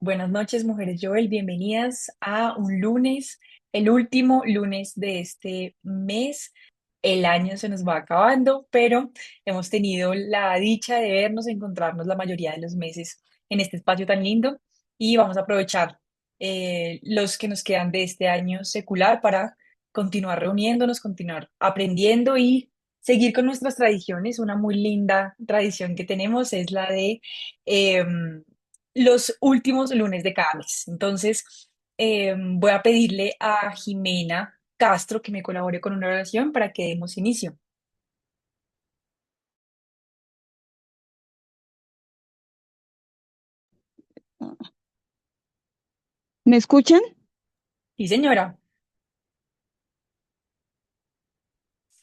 Buenas noches, mujeres Joel. Bienvenidas a un lunes, el último lunes de este mes. El año se nos va acabando, pero hemos tenido la dicha de vernos, encontrarnos la mayoría de los meses en este espacio tan lindo y vamos a aprovechar los que nos quedan de este año secular para continuar reuniéndonos, continuar aprendiendo y seguir con nuestras tradiciones. Una muy linda tradición que tenemos es la de em, los últimos lunes de cada mes. Entonces, voy a pedirle a Jimena Castro que me colabore con una oración para que demos inicio. ¿Me escuchan? Sí, señora.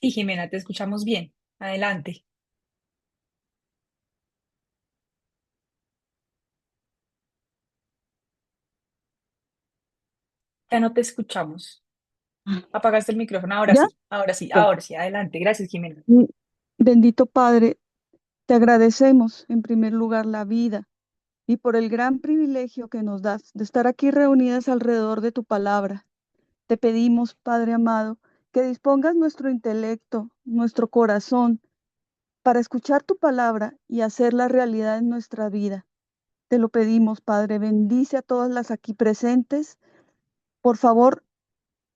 Sí, Jimena, te escuchamos bien. Adelante. Ya no te escuchamos. Apagaste el micrófono. Ahora ¿Ya? sí, ahora sí, Ya. ahora sí. Adelante. Gracias, Jimena. Mm, Bendito Padre, te agradecemos en primer lugar la vida y por el gran privilegio que nos das de estar aquí reunidas alrededor de tu palabra. Te pedimos, Padre amado, que dispongas nuestro intelecto, nuestro corazón, para escuchar tu palabra y hacerla realidad en nuestra vida. Te lo pedimos, Padre, bendice a todas las aquí presentes. Por favor,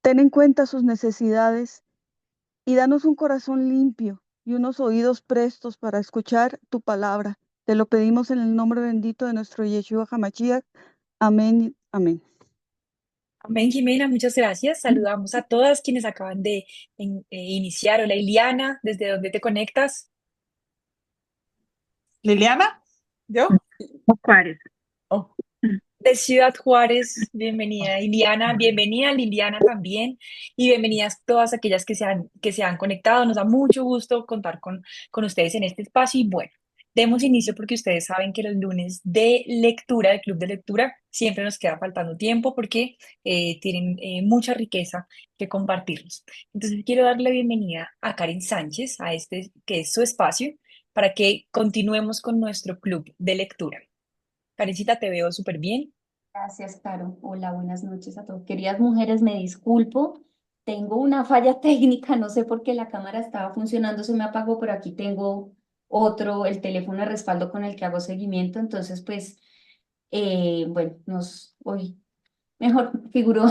ten en cuenta sus necesidades y danos un corazón limpio y unos oídos prestos para escuchar tu palabra. Te lo pedimos en el nombre bendito de nuestro Yeshua HaMashiach. Amén. Amén. Amén, Jimena, muchas gracias. Saludamos a todas quienes acaban de iniciar. Hola, Iliana, ¿desde dónde te conectas? Liliana, ¿yo? Juárez. Oh, de Ciudad Juárez, bienvenida Iliana, bienvenida Liliana también y bienvenidas todas aquellas que se han conectado. Nos da mucho gusto contar con ustedes en este espacio y bueno, demos inicio porque ustedes saben que los lunes de lectura, de club de lectura, siempre nos queda faltando tiempo porque tienen mucha riqueza que compartirnos. Entonces quiero darle la bienvenida a Karen Sánchez, a este que es su espacio, para que continuemos con nuestro club de lectura. Karencita, te veo súper bien. Gracias, Caro. Hola, buenas noches a todos. Queridas mujeres, me disculpo. Tengo una falla técnica, no sé por qué la cámara estaba funcionando, se me apagó, pero aquí tengo otro, el teléfono de respaldo con el que hago seguimiento. Entonces, pues, bueno, hoy mejor figuró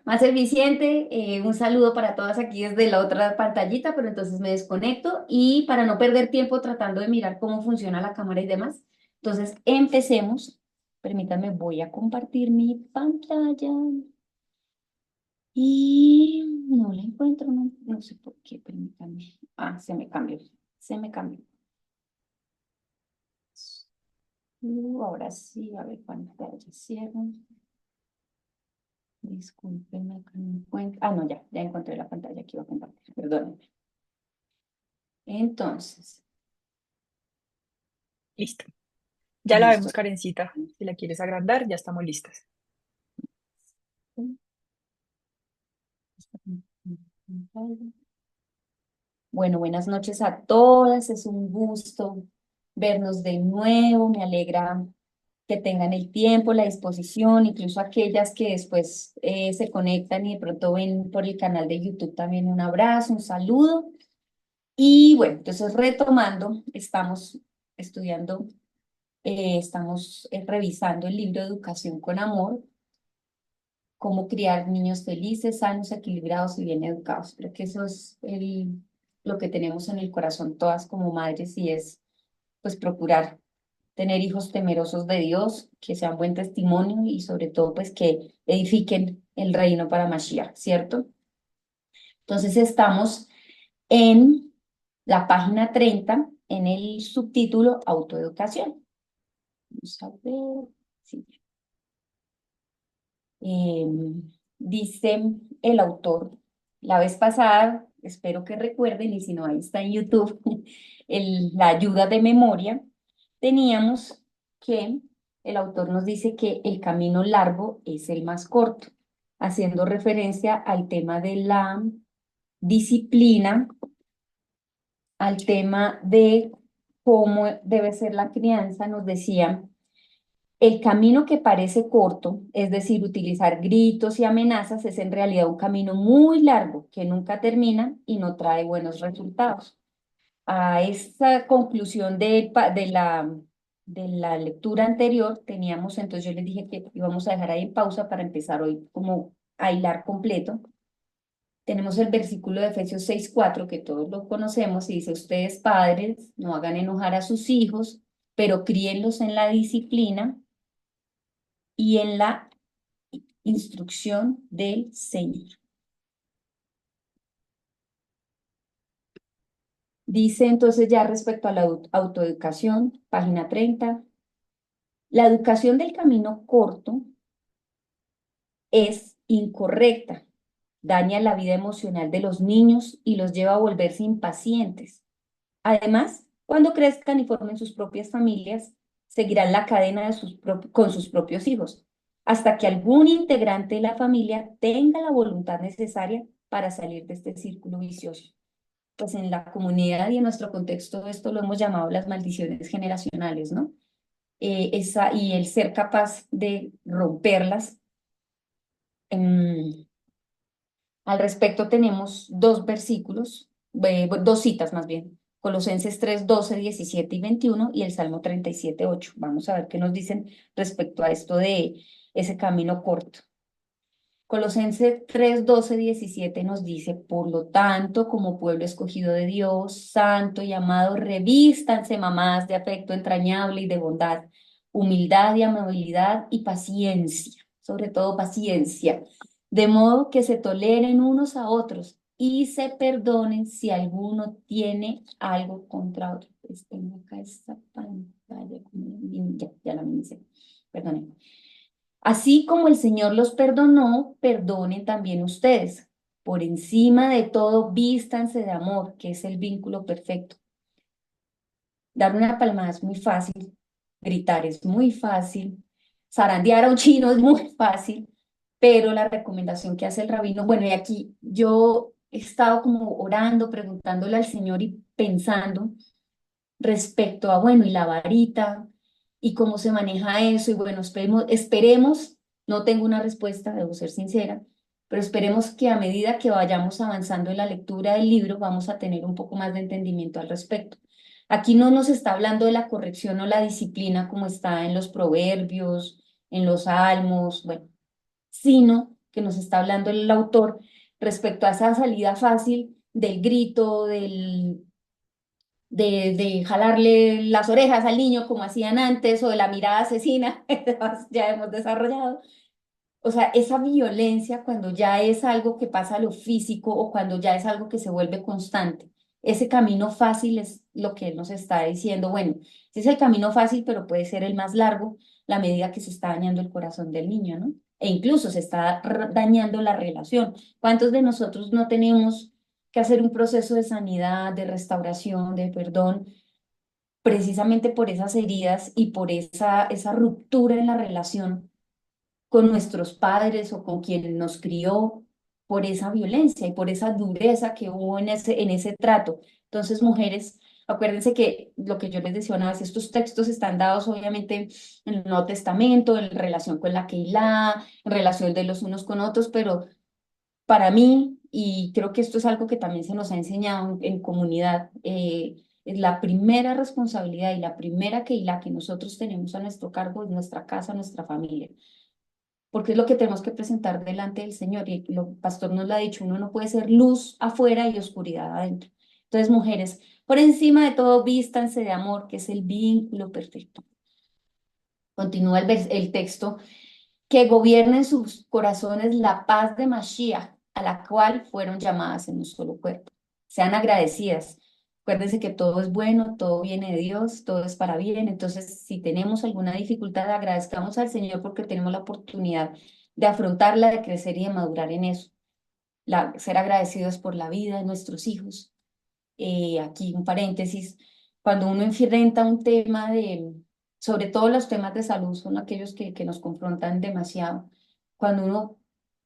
más eficiente. Un saludo para todas aquí desde la otra pantallita, pero entonces me desconecto y para no perder tiempo tratando de mirar cómo funciona la cámara y demás. Entonces, empecemos. Permítanme, voy a compartir mi pantalla y no la encuentro, no sé por qué, permítanme. Ah, se me cambió. Ahora sí, a ver, pantalla, cierro. Disculpen, acá no encuentro. Ah, no, ya encontré la pantalla que iba a compartir, perdónenme. Entonces, Listo. Ya la vemos, listo. Karencita. Si la quieres agrandar, ya estamos listas. Bueno, buenas noches a todas. Es un gusto vernos de nuevo. Me alegra que tengan el tiempo, la disposición, incluso aquellas que después se conectan y de pronto ven por el canal de YouTube también un abrazo, un saludo. Y bueno, entonces retomando, estamos estudiando, estamos revisando el libro Educación con Amor, cómo criar niños felices, sanos, equilibrados y bien educados. Creo que eso es lo que tenemos en el corazón todas como madres y es pues procurar tener hijos temerosos de Dios, que sean buen testimonio y sobre todo pues que edifiquen el reino para Mashiach, ¿cierto? Entonces estamos en la página 30 en el subtítulo Autoeducación. Vamos a ver. Sí. Eh, Dice el autor, la vez pasada, espero que recuerden, y si no, ahí está en YouTube, la ayuda de memoria, teníamos que el autor nos dice que el camino largo es el más corto, haciendo referencia al tema de la disciplina, al tema de cómo debe ser la crianza, nos decía El camino que parece corto, es decir, utilizar gritos y amenazas, es en realidad un camino muy largo que nunca termina y no trae buenos resultados. A esta conclusión de la lectura anterior teníamos, entonces yo les dije que íbamos a dejar ahí en pausa para empezar hoy como a hilar completo. Tenemos el versículo de Efesios 6:4 que todos lo conocemos y dice, ustedes padres, no hagan enojar a sus hijos, pero críenlos en la disciplina y en la instrucción del Señor. Dice entonces ya respecto a la autoeducación, página 30, la educación del camino corto es incorrecta, daña la vida emocional de los niños y los lleva a volverse impacientes. Además, cuando crezcan y formen sus propias familias, seguirán la cadena de con sus propios hijos, hasta que algún integrante de la familia tenga la voluntad necesaria para salir de este círculo vicioso. Pues en la comunidad y en nuestro contexto esto lo hemos llamado las maldiciones generacionales, ¿no? Y el ser capaz de romperlas. Al respecto tenemos dos versículos, dos citas más bien, Colosenses 3, 12, 17 y 21 y el Salmo 37, 8. Vamos a ver qué nos dicen respecto a esto de ese camino corto. Colosenses 3, 12, 17 nos dice, por lo tanto, como pueblo escogido de Dios, santo y amado, revístanse mamás de afecto entrañable y de bondad, humildad y amabilidad y paciencia, sobre todo paciencia, de modo que se toleren unos a otros y se perdonen si alguno tiene algo contra otro. Pues tengo acá esta pantalla, ya la minimicé, perdonen. Así como el Señor los perdonó, perdonen también ustedes. Por encima de todo, vístanse de amor, que es el vínculo perfecto. Dar una palmada es muy fácil, gritar es muy fácil, zarandear a un chino es muy fácil, pero la recomendación que hace el rabino, bueno, y aquí yo he estado como orando, preguntándole al Señor y pensando respecto a, bueno, y la varita, y cómo se maneja eso, y bueno, esperemos, no tengo una respuesta, debo ser sincera, pero esperemos que a medida que vayamos avanzando en la lectura del libro, vamos a tener un poco más de entendimiento al respecto. Aquí no nos está hablando de la corrección o la disciplina como está en los proverbios, en los salmos, bueno, sino que nos está hablando el autor respecto a esa salida fácil del grito, de jalarle las orejas al niño como hacían antes, o de la mirada asesina, que ya hemos desarrollado. O sea, esa violencia cuando ya es algo que pasa a lo físico o cuando ya es algo que se vuelve constante. Ese camino fácil es lo que él nos está diciendo. Bueno, ese es el camino fácil, pero puede ser el más largo la medida que se está dañando el corazón del niño, ¿no? E incluso se está dañando la relación. ¿Cuántos de nosotros no tenemos que hacer un proceso de sanidad, de restauración, de perdón, precisamente por esas heridas y por esa ruptura en la relación con nuestros padres o con quien nos crió, por esa violencia y por esa dureza que hubo en ese trato? Entonces, mujeres, acuérdense que lo que yo les decía una vez, estos textos están dados obviamente en el Nuevo Testamento, en relación con la Keilah, en relación de los unos con otros, pero para mí, y creo que esto es algo que también se nos ha enseñado en comunidad, es la primera responsabilidad y la primera que nosotros tenemos a nuestro cargo es nuestra casa, nuestra familia, porque es lo que tenemos que presentar delante del Señor. Y el pastor nos lo ha dicho, uno no puede ser luz afuera y oscuridad adentro. Entonces, mujeres, por encima de todo, vístanse de amor, que es el vínculo perfecto. Continúa el texto, que gobierne en sus corazones la paz de Mashiach, a la cual fueron llamadas en un solo cuerpo. Sean agradecidas. Acuérdense que todo es bueno, todo viene de Dios, todo es para bien. Entonces, si tenemos alguna dificultad, agradezcamos al Señor porque tenemos la oportunidad de afrontarla, de crecer y de madurar en eso. Ser agradecidos por la vida de nuestros hijos. Aquí un paréntesis, cuando uno enfrenta un tema sobre todo los temas de salud, son aquellos que nos confrontan demasiado. Cuando uno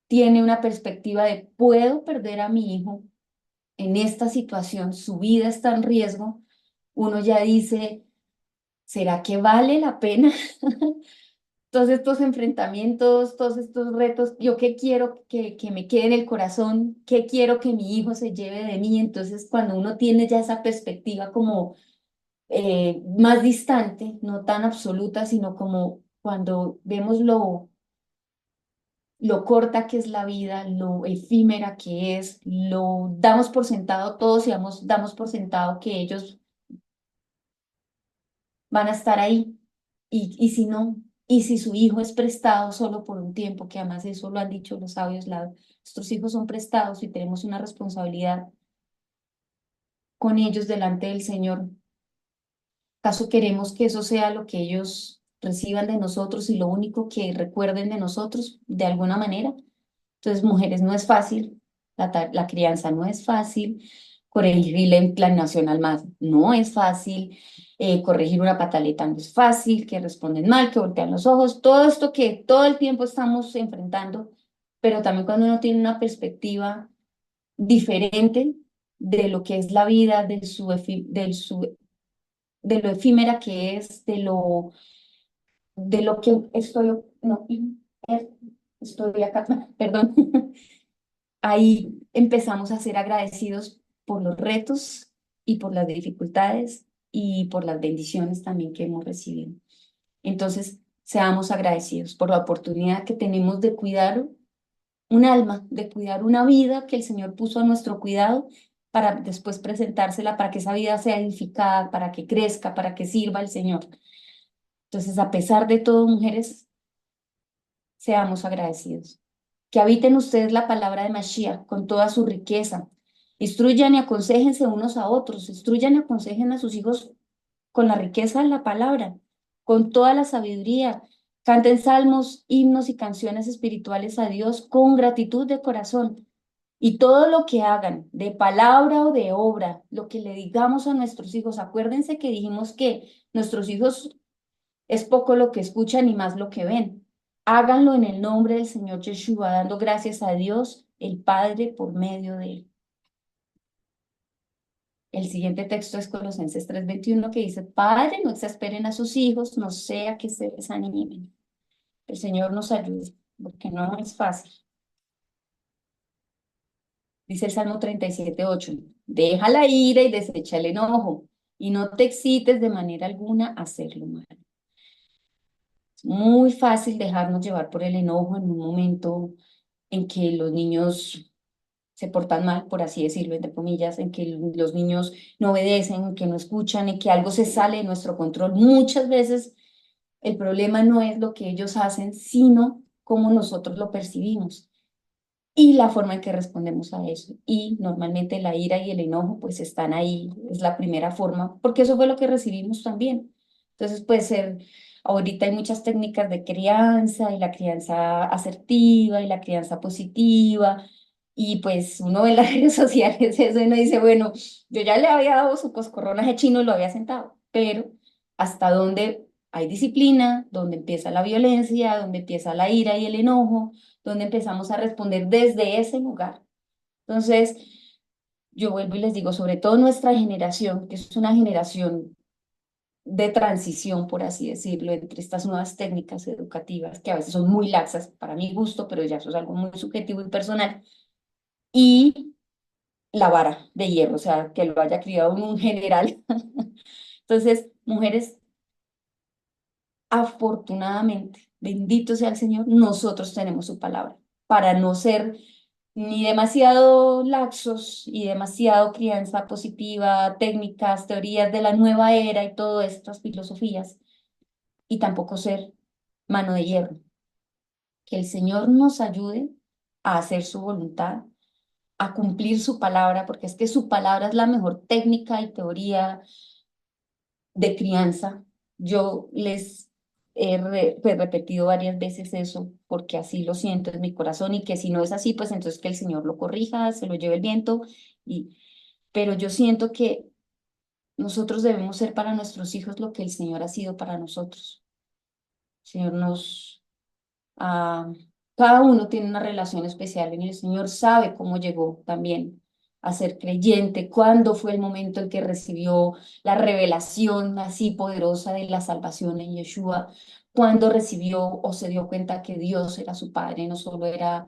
tiene una perspectiva de puedo perder a mi hijo en esta situación, su vida está en riesgo, uno ya dice, ¿será que vale la pena todos estos enfrentamientos, todos estos retos, yo qué quiero que me quede en el corazón, qué quiero que mi hijo se lleve de mí. Entonces, cuando uno tiene ya esa perspectiva como más distante, no tan absoluta, sino como cuando vemos lo corta que es la vida, lo efímera que es, lo damos por sentado todos y damos por sentado que ellos van a estar ahí. Y si no, y si su hijo es prestado solo por un tiempo, que además eso lo han dicho los sabios, nuestros hijos son prestados y tenemos una responsabilidad con ellos delante del Señor. ¿Acaso queremos que eso sea lo que ellos reciban de nosotros y lo único que recuerden de nosotros de alguna manera? Entonces, mujeres, no es fácil, la crianza no es fácil, corregir la inclinación al más no es fácil, corregir una pataleta no es fácil, que responden mal, que voltean los ojos, todo esto que todo el tiempo estamos enfrentando, pero también cuando uno tiene una perspectiva diferente de lo que es la vida, de lo efímera que es, de lo que no, estoy acá, perdón. Ahí empezamos a ser agradecidos por los retos y por las dificultades y por las bendiciones también que hemos recibido. Entonces, seamos agradecidos por la oportunidad que tenemos de cuidar un alma, de cuidar una vida que el Señor puso a nuestro cuidado para después presentársela, para que esa vida sea edificada, para que crezca, para que sirva al Señor. Entonces, a pesar de todo, mujeres, seamos agradecidos. Que habiten ustedes la palabra de Mashiach con toda su riqueza. Instruyan y aconséjense unos a otros. Instruyan y aconsejen a sus hijos con la riqueza de la palabra, con toda la sabiduría. Canten salmos, himnos y canciones espirituales a Dios con gratitud de corazón. Y todo lo que hagan, de palabra o de obra, lo que le digamos a nuestros hijos, acuérdense que dijimos que nuestros hijos es poco lo que escuchan y más lo que ven. Háganlo en el nombre del Señor Yeshua, dando gracias a Dios, el Padre, por medio de él. El siguiente texto es Colosenses 3:21, que dice: Padre, no exasperen a sus hijos, no sea que se desanimen. El Señor nos ayude, porque no es fácil. Dice el Salmo 37:8: Deja la ira y desecha el enojo, y no te excites de manera alguna a hacerlo mal. Es muy fácil dejarnos llevar por el enojo en un momento en que los niños se portan mal, por así decirlo, entre comillas, en que los niños no obedecen, en que no escuchan, en que algo se sale de nuestro control. Muchas veces el problema no es lo que ellos hacen, sino cómo nosotros lo percibimos y la forma en que respondemos a eso. Y normalmente la ira y el enojo pues están ahí, es la primera forma, porque eso fue lo que recibimos también. Entonces puede ser, ahorita hay muchas técnicas de crianza y la crianza asertiva y la crianza positiva. Y pues uno ve en las redes sociales eso y uno dice, bueno, yo ya le había dado su coscorrón a ese chino y lo había sentado, pero hasta dónde hay disciplina, donde empieza la violencia, donde empieza la ira y el enojo, donde empezamos a responder desde ese lugar. Entonces, yo vuelvo y les digo, sobre todo nuestra generación, que es una generación de transición, por así decirlo, entre estas nuevas técnicas educativas, que a veces son muy laxas para mi gusto, pero ya eso es algo muy subjetivo y personal, y la vara de hierro, o sea, que lo haya criado un general. Entonces, mujeres, afortunadamente, bendito sea el Señor, nosotros tenemos su palabra para no ser ni demasiado laxos y demasiado crianza positiva, técnicas, teorías de la nueva era y todas estas filosofías, y tampoco ser mano de hierro. Que el Señor nos ayude a hacer su voluntad, a cumplir su palabra, porque es que su palabra es la mejor técnica y teoría de crianza. Yo les pues, repetido varias veces eso, porque así lo siento en mi corazón, y que si no es así, pues entonces que el Señor lo corrija, se lo lleve el viento, y, pero yo siento que nosotros debemos ser para nuestros hijos lo que el Señor ha sido para nosotros. El Señor ah, cada uno tiene una relación especial, y el Señor sabe cómo llegó también a ser creyente? ¿Cuándo fue el momento en que recibió la revelación así poderosa de la salvación en Yeshua? ¿Cuándo recibió o se dio cuenta que Dios era su Padre, no solo era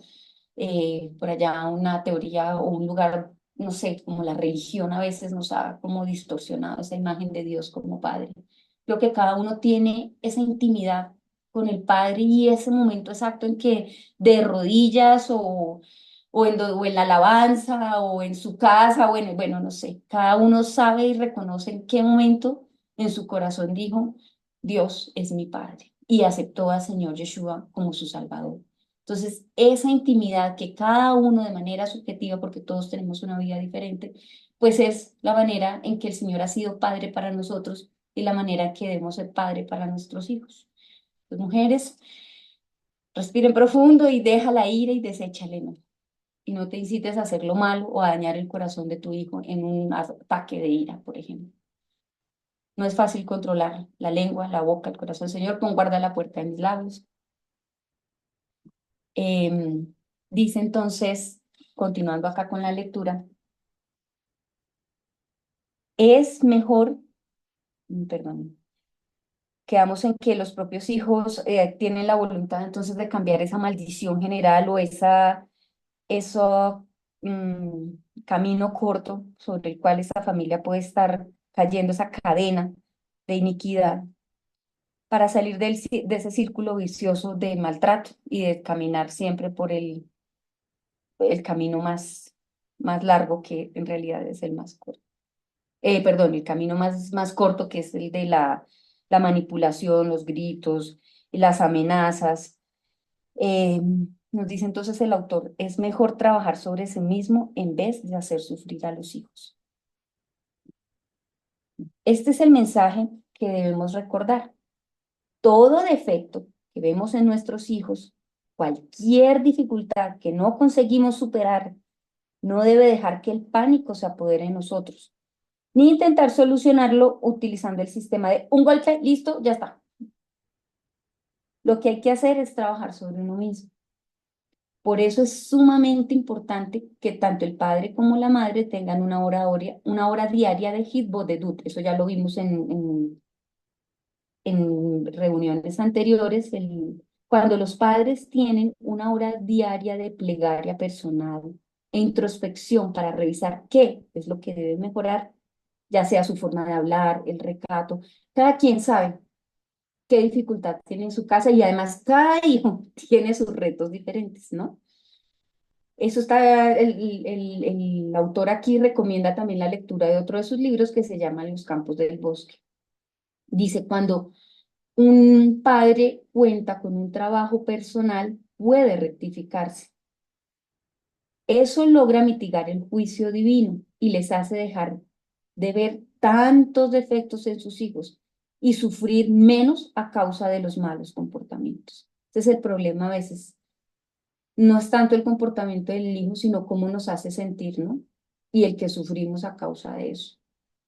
por allá una teoría o un lugar, no sé, como la religión a veces nos ha como distorsionado esa imagen de Dios como Padre? Creo que cada uno tiene esa intimidad con el Padre y ese momento exacto en que de rodillas o en la alabanza o en su casa o en, bueno, no sé, cada uno sabe y reconoce en qué momento en su corazón dijo, Dios es mi Padre y aceptó al Señor Yeshua como su Salvador. Entonces, esa intimidad que cada uno de manera subjetiva, porque todos tenemos una vida diferente, pues es la manera en que el Señor ha sido Padre para nosotros y la manera en que debemos ser Padre para nuestros hijos. Las mujeres, respiren profundo y deja la ira y desecha el enojo. Y no te incites a hacer lo malo o a dañar el corazón de tu hijo en un ataque de ira, por ejemplo. No es fácil controlar la lengua, la boca, el corazón. Señor, pon guarda la puerta de mis labios. Em, Dice entonces, continuando acá con la lectura, es mejor, perdón, quedamos en que los propios hijos tienen la voluntad entonces de cambiar esa maldición general o eso, camino corto sobre el cual esa familia puede estar cayendo, esa cadena de iniquidad, para salir de ese círculo vicioso de maltrato y de caminar siempre por el camino más largo, que en realidad es el más corto. Perdón, el camino más corto, que es el de la manipulación, los gritos, las amenazas. Nos dice entonces el autor, es mejor trabajar sobre sí mismo en vez de hacer sufrir a los hijos. Este es el mensaje que debemos recordar. Todo defecto que vemos en nuestros hijos, cualquier dificultad que no conseguimos superar, no debe dejar que el pánico se apodere de nosotros, ni intentar solucionarlo utilizando el sistema de un golpe, listo, ya está. Lo que hay que hacer es trabajar sobre uno mismo. Por eso es sumamente importante que tanto el padre como la madre tengan una hora diaria de Hitbodedut. Eso ya lo vimos en reuniones anteriores. Cuando los padres tienen una hora diaria de plegaria personal e introspección para revisar qué es lo que debe mejorar, ya sea su forma de hablar, el recato, cada quien sabe qué dificultad tiene en su casa y además cada hijo tiene sus retos diferentes, ¿no? Eso está, el autor aquí recomienda también la lectura de otro de sus libros que se llama Los Campos del Bosque. Dice, cuando un padre cuenta con un trabajo personal, puede rectificarse. Eso logra mitigar el juicio divino y les hace dejar de ver tantos defectos en sus hijos y sufrir menos a causa de los malos comportamientos. Ese es el problema a veces. No es tanto el comportamiento del hijo, sino cómo nos hace sentir, ¿no? Y el que sufrimos a causa de eso.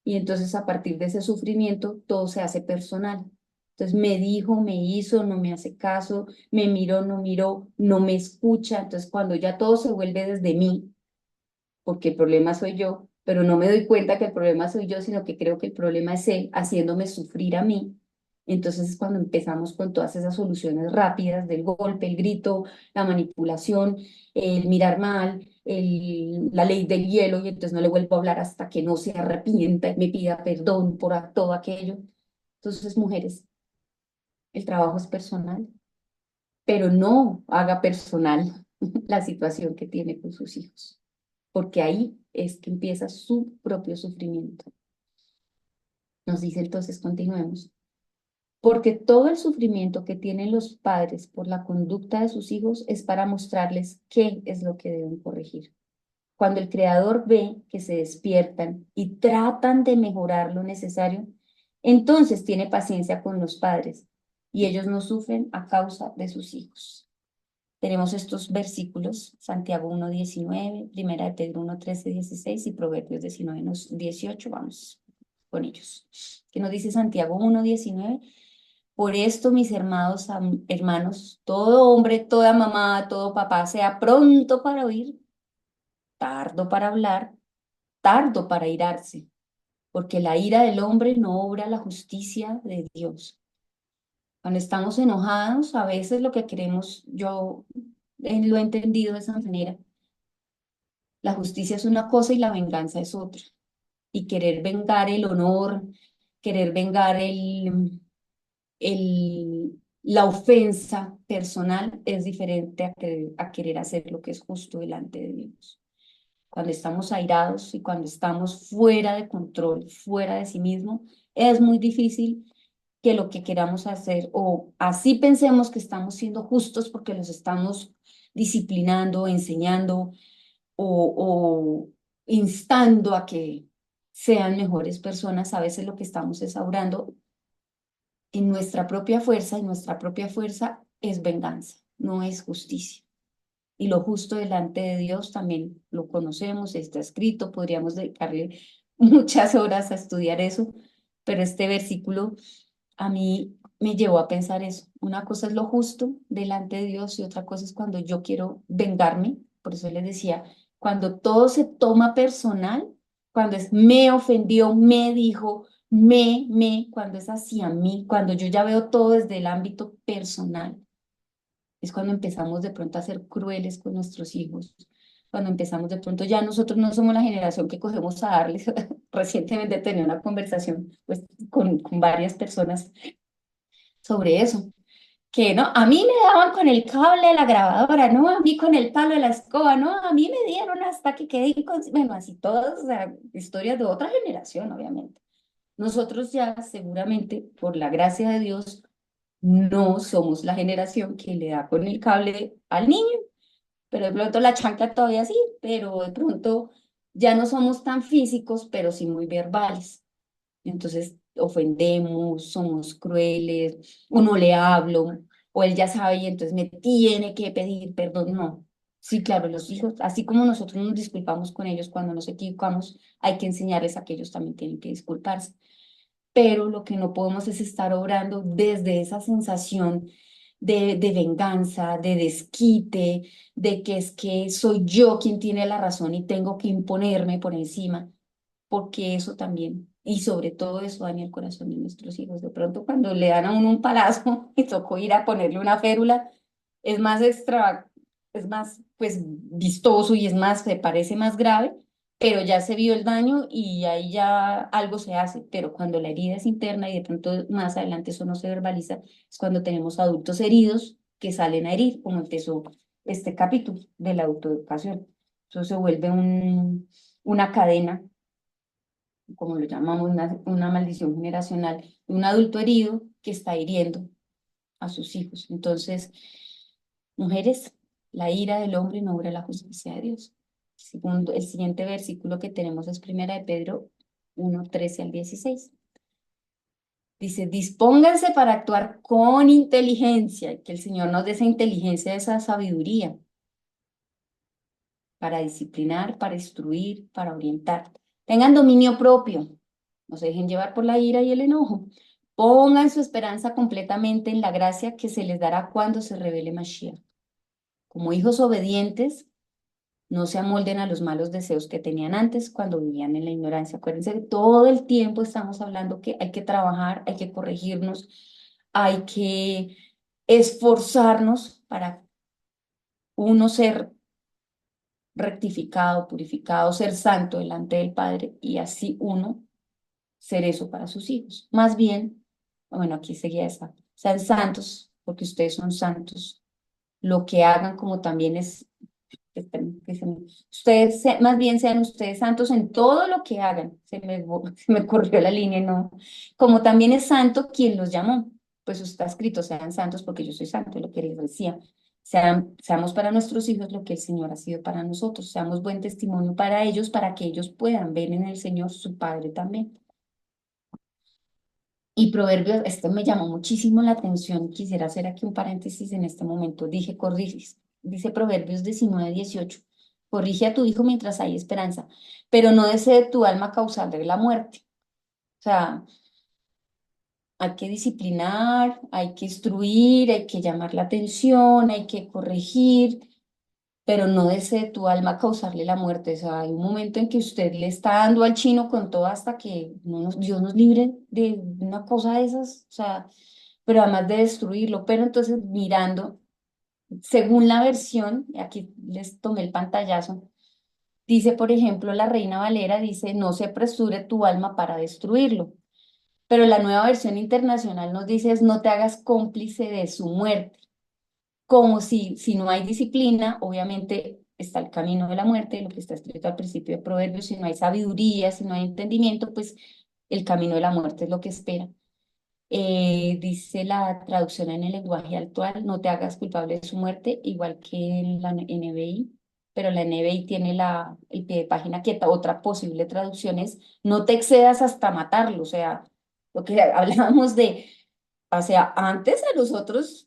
Y entonces a partir de ese sufrimiento todo se hace personal. Entonces me dijo, me hizo, no me hace caso, me miró, no miró, no me escucha. Entonces cuando ya todo se vuelve desde mí, porque el problema soy yo, pero no me doy cuenta que el problema soy yo, sino que creo que el problema es él haciéndome sufrir a mí. Entonces es cuando empezamos con todas esas soluciones rápidas del golpe, el grito, la manipulación, el mirar mal, la ley del hielo, y entonces no le vuelvo a hablar hasta que no se arrepienta y me pida perdón por todo aquello. Entonces, mujeres, el trabajo es personal, pero no haga personal la situación que tiene con sus hijos, porque ahí es que empieza su propio sufrimiento. Nos dice entonces, continuemos. Porque todo el sufrimiento que tienen los padres por la conducta de sus hijos es para mostrarles qué es lo que deben corregir. Cuando el Creador ve que se despiertan y tratan de mejorar lo necesario, entonces tiene paciencia con los padres y ellos no sufren a causa de sus hijos. Tenemos estos versículos, Santiago 1:19, Primera de Pedro 1:13-16 y Proverbios 19:18. Vamos con ellos. ¿Qué nos dice Santiago 1:19? Por esto, mis hermanos, todo hombre, toda mamá, todo papá, sea pronto para oír, tardo para hablar tardo para irarse, porque la ira del hombre no obra la justicia de Dios. Cuando estamos enojados, a veces lo que queremos, yo lo he entendido de esa manera, la justicia es una cosa y la venganza es otra. Y querer vengar el honor, querer vengar la ofensa personal es diferente a querer hacer lo que es justo delante de Dios. Cuando estamos airados y cuando estamos fuera de control, fuera de sí mismo, es muy difícil que lo que queramos hacer o así pensemos que estamos siendo justos porque los estamos disciplinando, enseñando o instando a que sean mejores personas, a veces lo que estamos es obrando en nuestra propia fuerza y nuestra propia fuerza es venganza, no es justicia. Y lo justo delante de Dios también lo conocemos, está escrito, podríamos dedicarle muchas horas a estudiar eso, pero este versículo a mí me llevó a pensar eso. Una cosa es lo justo delante de Dios y otra cosa es cuando yo quiero vengarme. Por eso les decía, cuando todo se toma personal, cuando es me ofendió, me dijo, cuando es hacia mí, cuando yo ya veo todo desde el ámbito personal, es cuando empezamos de pronto a ser crueles con nuestros hijos, cuando empezamos de pronto ya nosotros no somos la generación que cogemos a darles. Recientemente tenía una conversación pues, con varias personas sobre eso, que no, a mí me daban con el cable de la grabadora, no, a mí con el palo de la escoba, no, a mí me dieron hasta que quedé inconsciente, bueno, así todas, o sea, historias de otra generación, obviamente. Nosotros ya seguramente, por la gracia de Dios, no somos la generación que le da con el cable al niño, pero de pronto la chancla todavía sí, pero de pronto ya no somos tan físicos, pero sí muy verbales. Entonces ofendemos, somos crueles, o no le hablo, o él ya sabe y entonces me tiene que pedir perdón. No. Sí, claro, los hijos, así como nosotros nos disculpamos con ellos cuando nos equivocamos, hay que enseñarles a que ellos también tienen que disculparse. Pero lo que no podemos es estar obrando desde esa sensación de venganza, de desquite, de que es que soy yo quien tiene la razón y tengo que imponerme por encima, porque eso también, y sobre todo eso daña el corazón de nuestros hijos. De pronto cuando le dan a uno un palazo y tocó ir a ponerle una férula, es más es más pues vistoso y es más, se parece más grave, pero ya se vio el daño y ahí ya algo se hace. Pero cuando la herida es interna y de pronto más adelante eso no se verbaliza, es cuando tenemos adultos heridos que salen a herir, como empezó este capítulo de la autoeducación. Eso se vuelve una cadena, como lo llamamos, una maldición generacional, de un adulto herido que está hiriendo a sus hijos. Entonces, mujeres, la ira del hombre no obra la justicia de Dios. Segundo, el siguiente versículo que tenemos es Primera de Pedro 1:13 al 16. Dice, dispónganse para actuar con inteligencia, que el Señor nos dé esa inteligencia, esa sabiduría, para disciplinar, para instruir, para orientar. Tengan dominio propio, no se dejen llevar por la ira y el enojo. Pongan su esperanza completamente en la gracia que se les dará cuando se revele Mashiach. Como hijos obedientes, no se amolden a los malos deseos que tenían antes cuando vivían en la ignorancia. Acuérdense que todo el tiempo estamos hablando que hay que trabajar, hay que corregirnos, hay que esforzarnos para uno ser rectificado, purificado, ser santo delante del Padre y así uno ser eso para sus hijos. Más bien, bueno, aquí seguía esa, sean santos porque ustedes son santos. Lo que hagan como también es, ustedes más bien sean ustedes santos en todo lo que hagan. Se me corrió la línea, no. Como también es santo quien los llamó, pues está escrito, sean santos porque yo soy santo, lo que les decía. Seamos para nuestros hijos lo que el Señor ha sido para nosotros, seamos buen testimonio para ellos, para que ellos puedan ver en el Señor su Padre también. Y Proverbios, esto me llamó muchísimo la atención, quisiera hacer aquí un paréntesis en este momento, dice Proverbios 19:18, corrige a tu hijo mientras hay esperanza, pero no desee tu alma causarle la muerte. O sea, hay que disciplinar, hay que instruir, hay que llamar la atención, hay que corregir, pero no desee tu alma causarle la muerte. O sea, hay un momento en que usted le está dando al chino con todo hasta que Dios nos libre de una cosa de esas, o sea, pero además de destruirlo. Pero entonces mirando, según la versión, aquí les tomé el pantallazo, dice, por ejemplo, la Reina Valera dice, no se apresure tu alma para destruirlo. Pero la nueva versión internacional nos dice, es, no te hagas cómplice de su muerte, como si no hay disciplina, obviamente está el camino de la muerte, lo que está escrito al principio de Proverbios, si no hay sabiduría, si no hay entendimiento, pues el camino de la muerte es lo que espera. Dice la traducción en el lenguaje actual, no te hagas culpable de su muerte, igual que en la NBI, pero la NBI tiene el pie de página quieta. Otra posible traducción es, no te excedas hasta matarlo, o sea, lo que hablábamos de, o sea, antes a nosotros,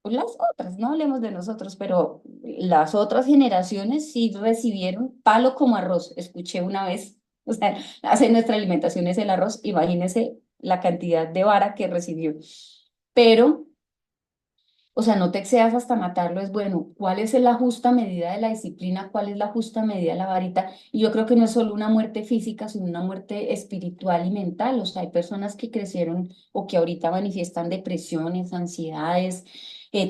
pues las otras, no hablemos de nosotros, pero las otras generaciones sí recibieron palo como arroz, escuché una vez, o sea, hace nuestra alimentación es el arroz, imagínense la cantidad de vara que recibió. Pero, o sea, no te excedas hasta matarlo, es bueno. ¿Cuál es la justa medida de la disciplina? ¿Cuál es la justa medida de la varita? Y yo creo que no es solo una muerte física, sino una muerte espiritual y mental. O sea, hay personas que crecieron o que ahorita manifiestan depresiones, ansiedades,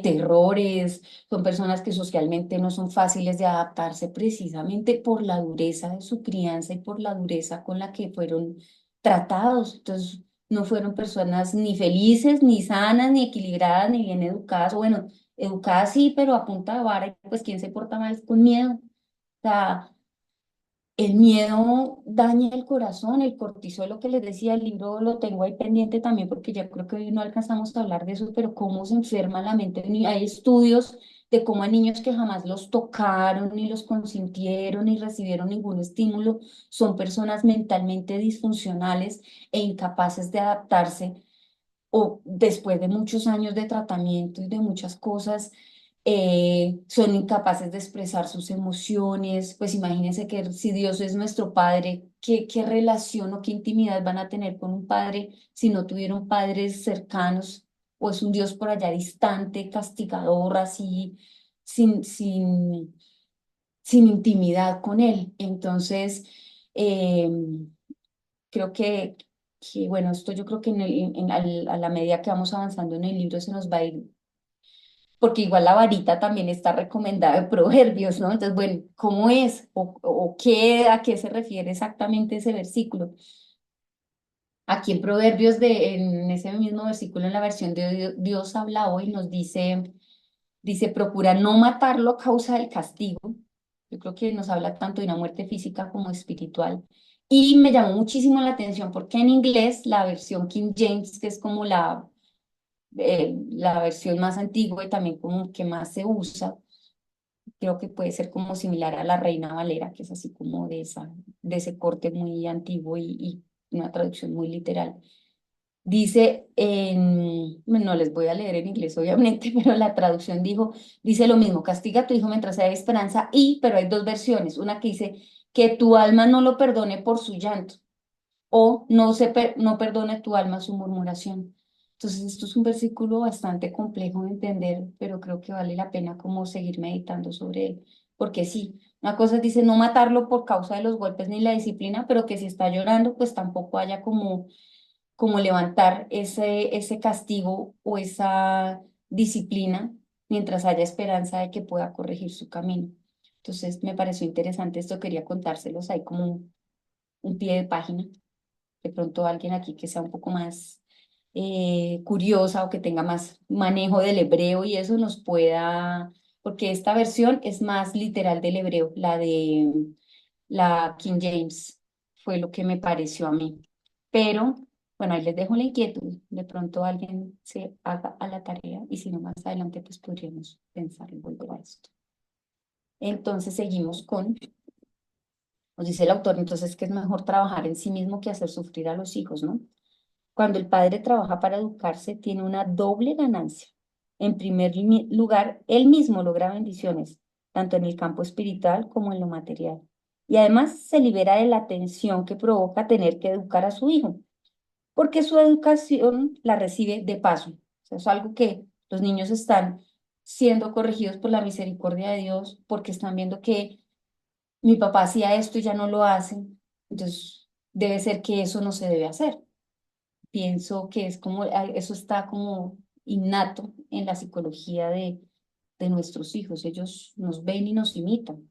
terrores. Son personas que socialmente no son fáciles de adaptarse precisamente por la dureza de su crianza y por la dureza con la que fueron tratados. Entonces, no fueron personas ni felices, ni sanas, ni equilibradas, ni bien educadas. Bueno, educadas sí, pero a punta de vara, y pues ¿quién se porta mal con miedo? O sea, el miedo daña el corazón, el cortisol, lo que les decía, el libro lo tengo ahí pendiente también porque ya creo que hoy no alcanzamos a hablar de eso, pero cómo se enferma la mente. Hay estudios de cómo hay niños que jamás los tocaron, ni los consintieron, ni recibieron ningún estímulo, son personas mentalmente disfuncionales e incapaces de adaptarse o después de muchos años de tratamiento y de muchas cosas, son incapaces de expresar sus emociones. Pues imagínense que si Dios es nuestro Padre, ¿qué relación o qué intimidad van a tener con un padre si no tuvieron padres cercanos? ¿O es un Dios por allá distante, castigador, así, sin, sin, sin intimidad con él? Entonces, eh, creo bueno, esto yo creo que a la medida que vamos avanzando en el libro se nos va a ir, porque igual la varita también está recomendada en Proverbios, ¿no? Entonces, bueno, ¿cómo es? ¿O qué, a qué se refiere exactamente ese versículo? Aquí en Proverbios, en ese mismo versículo, en la versión de Dios habla hoy, nos dice, procura no matarlo a causa del castigo. Yo creo que nos habla tanto de una muerte física como espiritual. Y me llamó muchísimo la atención porque en inglés la versión King James, que es como la versión más antigua y también como que más se usa, creo que puede ser como similar a la Reina Valera, que es así como de ese corte muy antiguo y una traducción muy literal. Dice bueno, no les voy a leer en inglés, obviamente, pero la traducción dice lo mismo, castiga a tu hijo mientras haya esperanza pero hay dos versiones, una que dice que tu alma no lo perdone por su llanto o no perdone tu alma su murmuración. Entonces, esto es un versículo bastante complejo de entender, pero creo que vale la pena como seguir meditando sobre él, porque sí, una cosa dice no matarlo por causa de los golpes ni la disciplina, pero que si está llorando, pues tampoco haya como levantar ese castigo o esa disciplina mientras haya esperanza de que pueda corregir su camino. Entonces, me pareció interesante esto, quería contárselos ahí como un pie de página. De pronto alguien aquí que sea un poco más curiosa o que tenga más manejo del hebreo y eso nos pueda, porque esta versión es más literal del hebreo, la de la King James, fue lo que me pareció a mí. Pero, bueno, ahí les dejo la inquietud, de pronto alguien se haga a la tarea y si no más adelante pues podríamos pensar en volver a esto. Entonces seguimos nos dice el autor, entonces que es mejor trabajar en sí mismo que hacer sufrir a los hijos, ¿no? Cuando el padre trabaja para educarse, tiene una doble ganancia. En primer lugar, él mismo logra bendiciones, tanto en el campo espiritual como en lo material. Y además se libera de la tensión que provoca tener que educar a su hijo, porque su educación la recibe de paso. O sea, es algo que los niños están siendo corregidos por la misericordia de Dios, porque están viendo que mi papá hacía esto y ya no lo hacen, entonces debe ser que eso no se debe hacer. Pienso que es como, eso está como innato en la psicología de nuestros hijos. Ellos nos ven y nos imitan.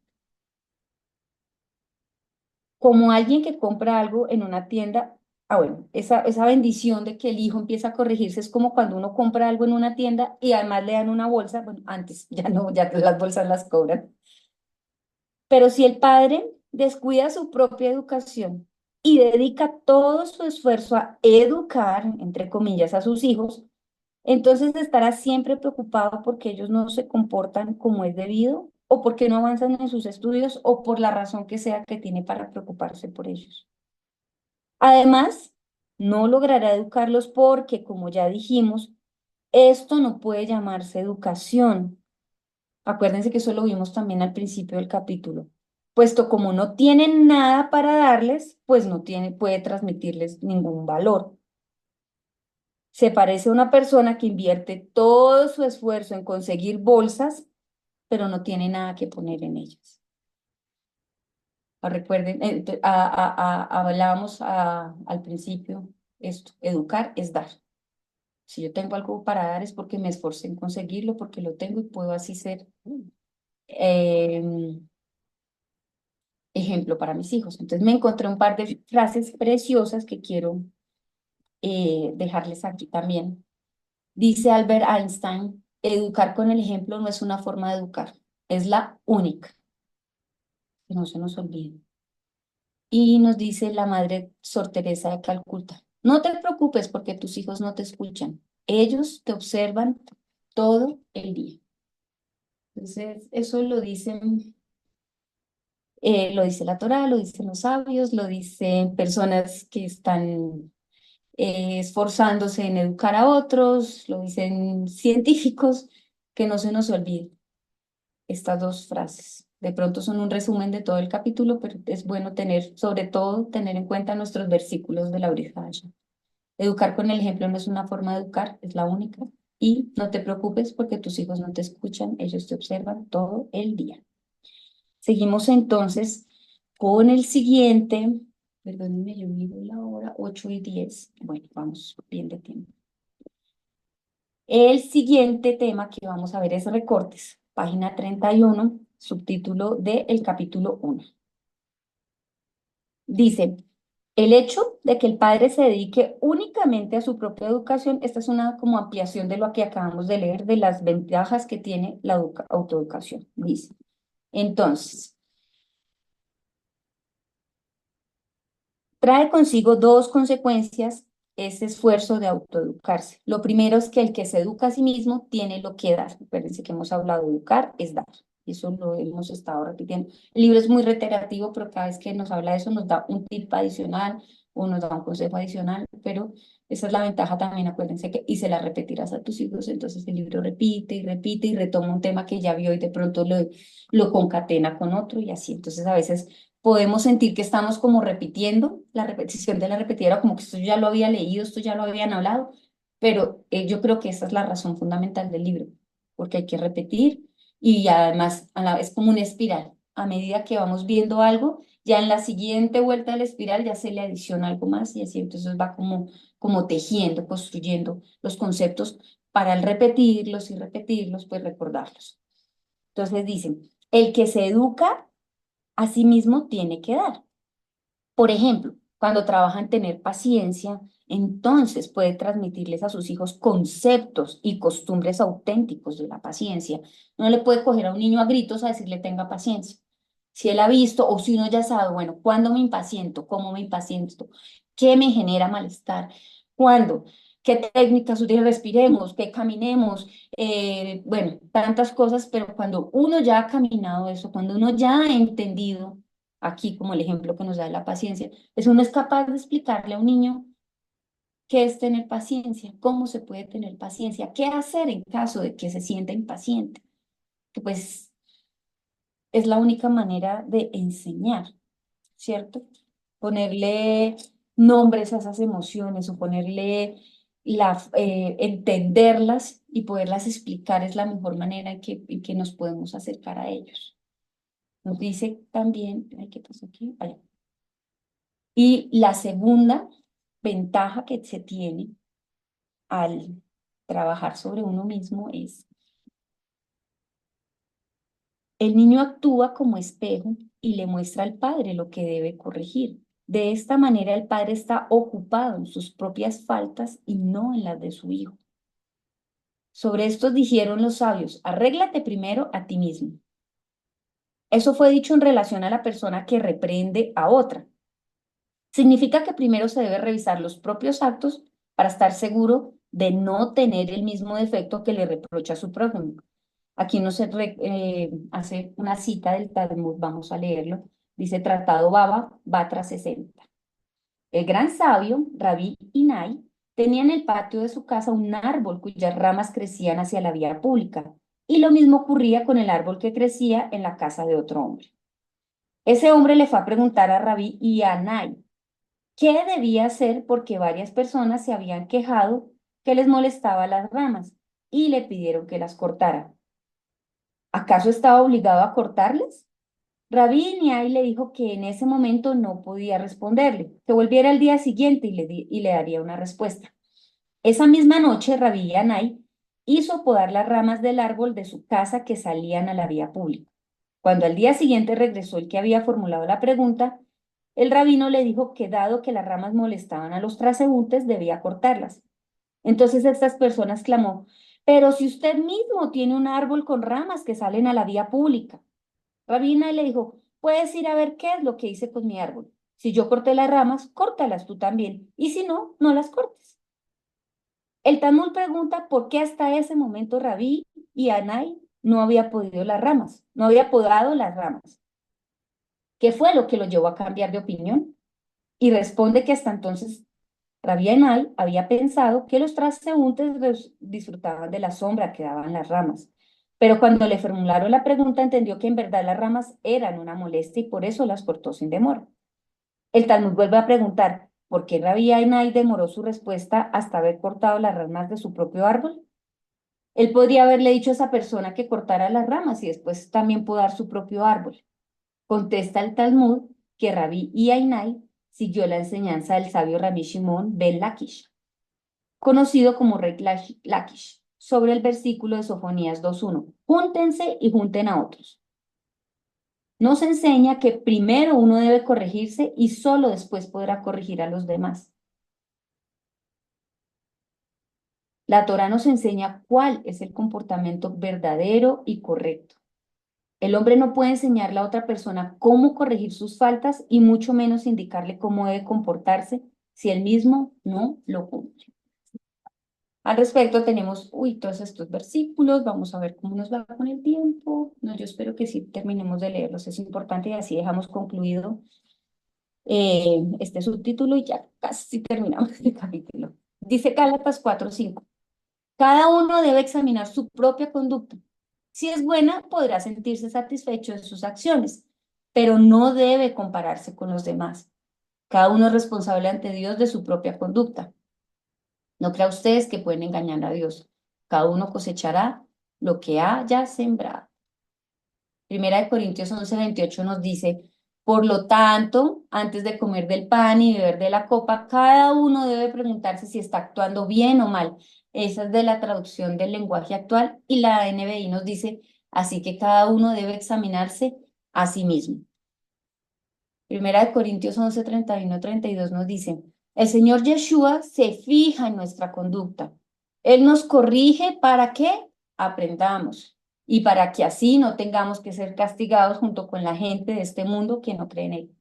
Como alguien que compra algo en una tienda, bueno, esa bendición de que el hijo empieza a corregirse es como cuando uno compra algo en una tienda y además le dan una bolsa, bueno, antes ya no, ya las bolsas las cobran, pero si el padre descuida su propia educación y dedica todo su esfuerzo a educar, entre comillas, a sus hijos, entonces estará siempre preocupado porque ellos no se comportan como es debido o porque no avanzan en sus estudios o por la razón que sea que tiene para preocuparse por ellos. Además, no logrará educarlos porque, como ya dijimos, esto no puede llamarse educación. Acuérdense que eso lo vimos también al principio del capítulo. Puesto como no tienen nada para darles, pues no puede transmitirles ningún valor. Se parece a una persona que invierte todo su esfuerzo en conseguir bolsas, pero no tiene nada que poner en ellas. Recuerden, hablábamos al principio esto, educar es dar. Si yo tengo algo para dar es porque me esforcé en conseguirlo, porque lo tengo y puedo así ser eh, ejemplo para mis hijos. Entonces me encontré un par de frases preciosas que quiero dejarles aquí también. Dice Albert Einstein, educar con el ejemplo no es una forma de educar, es la única, que no se nos olvide. Y nos dice la madre Sor Teresa de Calcuta, no te preocupes porque tus hijos no te escuchan, ellos te observan todo el día. Entonces, eso lo dice la Torá, lo dicen los sabios, lo dicen personas que están esforzándose en educar a otros, lo dicen científicos, que no se nos olvide estas dos frases. De pronto son un resumen de todo el capítulo, pero es bueno tener, sobre todo, tener en cuenta nuestros versículos de la Brit Hadashah. Educar con el ejemplo no es una forma de educar, es la única. Y no te preocupes porque tus hijos no te escuchan, ellos te observan todo el día. Seguimos entonces con el siguiente. Perdónenme, yo miro la hora, 8:10. Bueno, vamos bien de tiempo. El siguiente tema que vamos a ver es recortes, página 31, subtítulo del capítulo 1. Dice, el hecho de que el padre se dedique únicamente a su propia educación, esta es una como ampliación de lo que acabamos de leer, de las ventajas que tiene la autoeducación, dice. Entonces, trae consigo dos consecuencias ese esfuerzo de autoeducarse. Lo primero es que el que se educa a sí mismo tiene lo que dar. Acuérdense que hemos hablado de educar es dar. Eso lo hemos estado repitiendo. El libro es muy reiterativo, pero cada vez que nos habla de eso nos da un tip adicional o nos da un consejo adicional, pero esa es la ventaja también, acuérdense que, y se la repetirás a tus hijos, entonces el libro repite y repite y retoma un tema que ya vio y de pronto lo concatena con otro y así. Entonces a veces podemos sentir que estamos como repitiendo la repetición de la repetidora, como que esto ya lo había leído, esto ya lo habían hablado, pero yo creo que esa es la razón fundamental del libro, porque hay que repetir y además a la vez como una espiral. A medida que vamos viendo algo, ya en la siguiente vuelta de la espiral ya se le adiciona algo más y así entonces va como tejiendo, construyendo los conceptos para al repetirlos y repetirlos, pues recordarlos. Entonces dicen, el que se educa asimismo tiene que dar. Por ejemplo, cuando trabaja en tener paciencia, entonces puede transmitirles a sus hijos conceptos y costumbres auténticos de la paciencia. No le puede coger a un niño a gritos a decirle tenga paciencia. Si él ha visto o si uno ya sabe, bueno, ¿cuándo me impaciento? ¿Cómo me impaciento? ¿Qué me genera malestar? ¿Cuándo? ¿Qué técnicas utilizamos? Respiremos, que caminemos, bueno, tantas cosas, pero cuando uno ya ha caminado eso, cuando uno ya ha entendido, aquí como el ejemplo que nos da de la paciencia, pues uno es capaz de explicarle a un niño qué es tener paciencia, cómo se puede tener paciencia, qué hacer en caso de que se sienta impaciente, que pues es la única manera de enseñar, ¿cierto? Ponerle nombres a esas emociones o ponerle entenderlas y poderlas explicar es la mejor manera en que nos podemos acercar a ellos. Nos dice también, ay, ¿qué pasó aquí? Allá. Y la segunda ventaja que se tiene al trabajar sobre uno mismo es, el niño actúa como espejo y le muestra al padre lo que debe corregir. De esta manera el padre está ocupado en sus propias faltas y no en las de su hijo. Sobre esto dijeron los sabios, arréglate primero a ti mismo. Eso fue dicho en relación a la persona que reprende a otra. Significa que primero se debe revisar los propios actos para estar seguro de no tener el mismo defecto que le reprocha a su prójimo. Aquí nos hace una cita del Talmud, vamos a leerlo. Dice Tratado Baba, Batra 60. El gran sabio, Rabí Inai, tenía en el patio de su casa un árbol cuyas ramas crecían hacia la vía pública, y lo mismo ocurría con el árbol que crecía en la casa de otro hombre. Ese hombre le fue a preguntar a Rabí Inai qué debía hacer porque varias personas se habían quejado que les molestaba las ramas y le pidieron que las cortara. ¿Acaso estaba obligado a cortarles? Rabí Niai le dijo que en ese momento no podía responderle, que volviera al día siguiente y le daría una respuesta. Esa misma noche, Rabí Niai hizo podar las ramas del árbol de su casa que salían a la vía pública. Cuando al día siguiente regresó el que había formulado la pregunta, el rabino le dijo que dado que las ramas molestaban a los transeúntes, debía cortarlas. Entonces estas personas clamó, pero si usted mismo tiene un árbol con ramas que salen a la vía pública. Rabina le dijo, puedes ir a ver qué es lo que hice con mi árbol. Si yo corté las ramas, córtalas tú también. Y si no, no las cortes. El Talmud pregunta por qué hasta ese momento Rabí y Anai no había podido las ramas, no había podado las ramas. ¿Qué fue lo que lo llevó a cambiar de opinión? Y responde que hasta entonces Rabí Anai había pensado que los transeúntes disfrutaban de la sombra que daban las ramas. Pero cuando le formularon la pregunta, entendió que en verdad las ramas eran una molestia y por eso las cortó sin demora. El Talmud vuelve a preguntar, ¿por qué Rabí Anai demoró su respuesta hasta haber cortado las ramas de su propio árbol? Él podría haberle dicho a esa persona que cortara las ramas y después también podar su propio árbol. Contesta el Talmud que Rabí Ainai siguió la enseñanza del sabio Rabí Shimon ben Lakish, conocido como Rey Lakish, sobre el versículo de Sofonías 2:1. Júntense y junten a otros. Nos enseña que primero uno debe corregirse y solo después podrá corregir a los demás. La Torá nos enseña cuál es el comportamiento verdadero y correcto. El hombre no puede enseñarle a otra persona cómo corregir sus faltas y mucho menos indicarle cómo debe comportarse si él mismo no lo cumple. Al respecto tenemos, todos estos versículos, vamos a ver cómo nos va con el tiempo. No, yo espero que sí terminemos de leerlos, es importante y así dejamos concluido este subtítulo y ya casi terminamos el capítulo. Dice Gálatas 4:5. Cada uno debe examinar su propia conducta. Si es buena, podrá sentirse satisfecho de sus acciones, pero no debe compararse con los demás. Cada uno es responsable ante Dios de su propia conducta. No crea ustedes que pueden engañar a Dios. Cada uno cosechará lo que haya sembrado. Primera de Corintios 11:28 nos dice, por lo tanto, antes de comer del pan y beber de la copa, cada uno debe preguntarse si está actuando bien o mal. Esa es de la traducción del lenguaje actual y la NBI nos dice, así que cada uno debe examinarse a sí mismo. Primera de Corintios 11:31-32 nos dice, el Señor Yeshua se fija en nuestra conducta. Él nos corrige para que aprendamos y para que así no tengamos que ser castigados junto con la gente de este mundo que no cree en Él.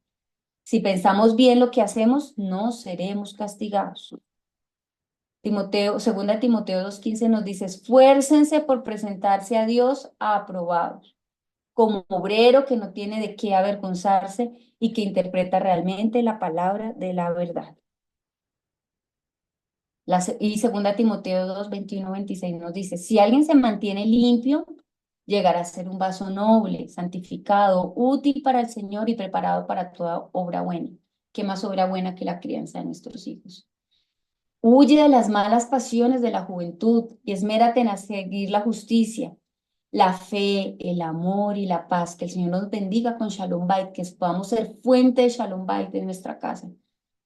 Si pensamos bien lo que hacemos, no seremos castigados. Segunda Timoteo 2:15 nos dice, esfuércense por presentarse a Dios aprobados, como obrero que no tiene de qué avergonzarse y que interpreta realmente la palabra de la verdad. Y segunda Timoteo 2:21-26 nos dice, si alguien se mantiene limpio, llegará a ser un vaso noble, santificado, útil para el Señor y preparado para toda obra buena. ¿Qué más obra buena que la crianza de nuestros hijos? Huye de las malas pasiones de la juventud y esmérate en seguir la justicia, la fe, el amor y la paz. Que el Señor nos bendiga con Shalom Bait, que podamos ser fuente de Shalom Bait en nuestra casa,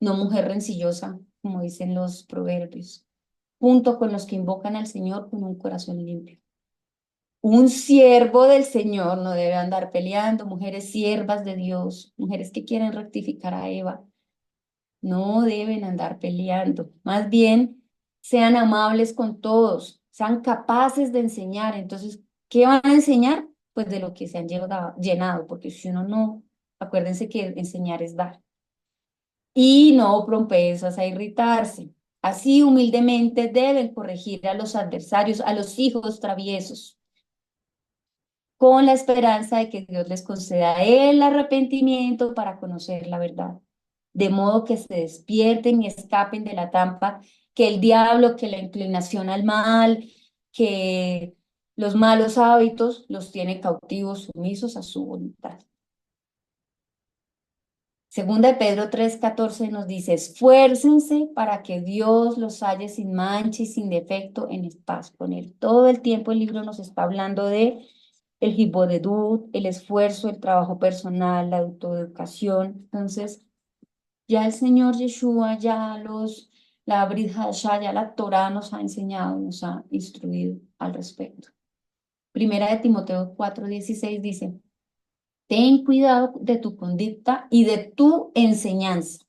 no mujer rencillosa, como dicen los proverbios, junto con los que invocan al Señor con un corazón limpio. Un siervo del Señor no debe andar peleando, mujeres siervas de Dios, mujeres que quieren rectificar a Eva, no deben andar peleando, más bien sean amables con todos, sean capaces de enseñar. Entonces, ¿qué van a enseñar? Pues de lo que se han llenado, porque si uno no, acuérdense que enseñar es dar. Y no propensas a irritarse. Así humildemente deben corregir a los adversarios, a los hijos traviesos, con la esperanza de que Dios les conceda el arrepentimiento para conocer la verdad, de modo que se despierten y escapen de la trampa que el diablo, que la inclinación al mal, que los malos hábitos los tiene cautivos, sumisos a su voluntad. Segunda de Pedro 3:14 nos dice: esfuércense para que Dios los halle sin mancha y sin defecto en paz con él. Todo el tiempo el libro nos está hablando de el hibodedut, el esfuerzo, el trabajo personal, la autoeducación. Entonces, ya el Señor Yeshua, la Brit Hadashah, ya la Torah nos ha enseñado, nos ha instruido al respecto. Primera de Timoteo 4:16 dice: ten cuidado de tu conducta y de tu enseñanza.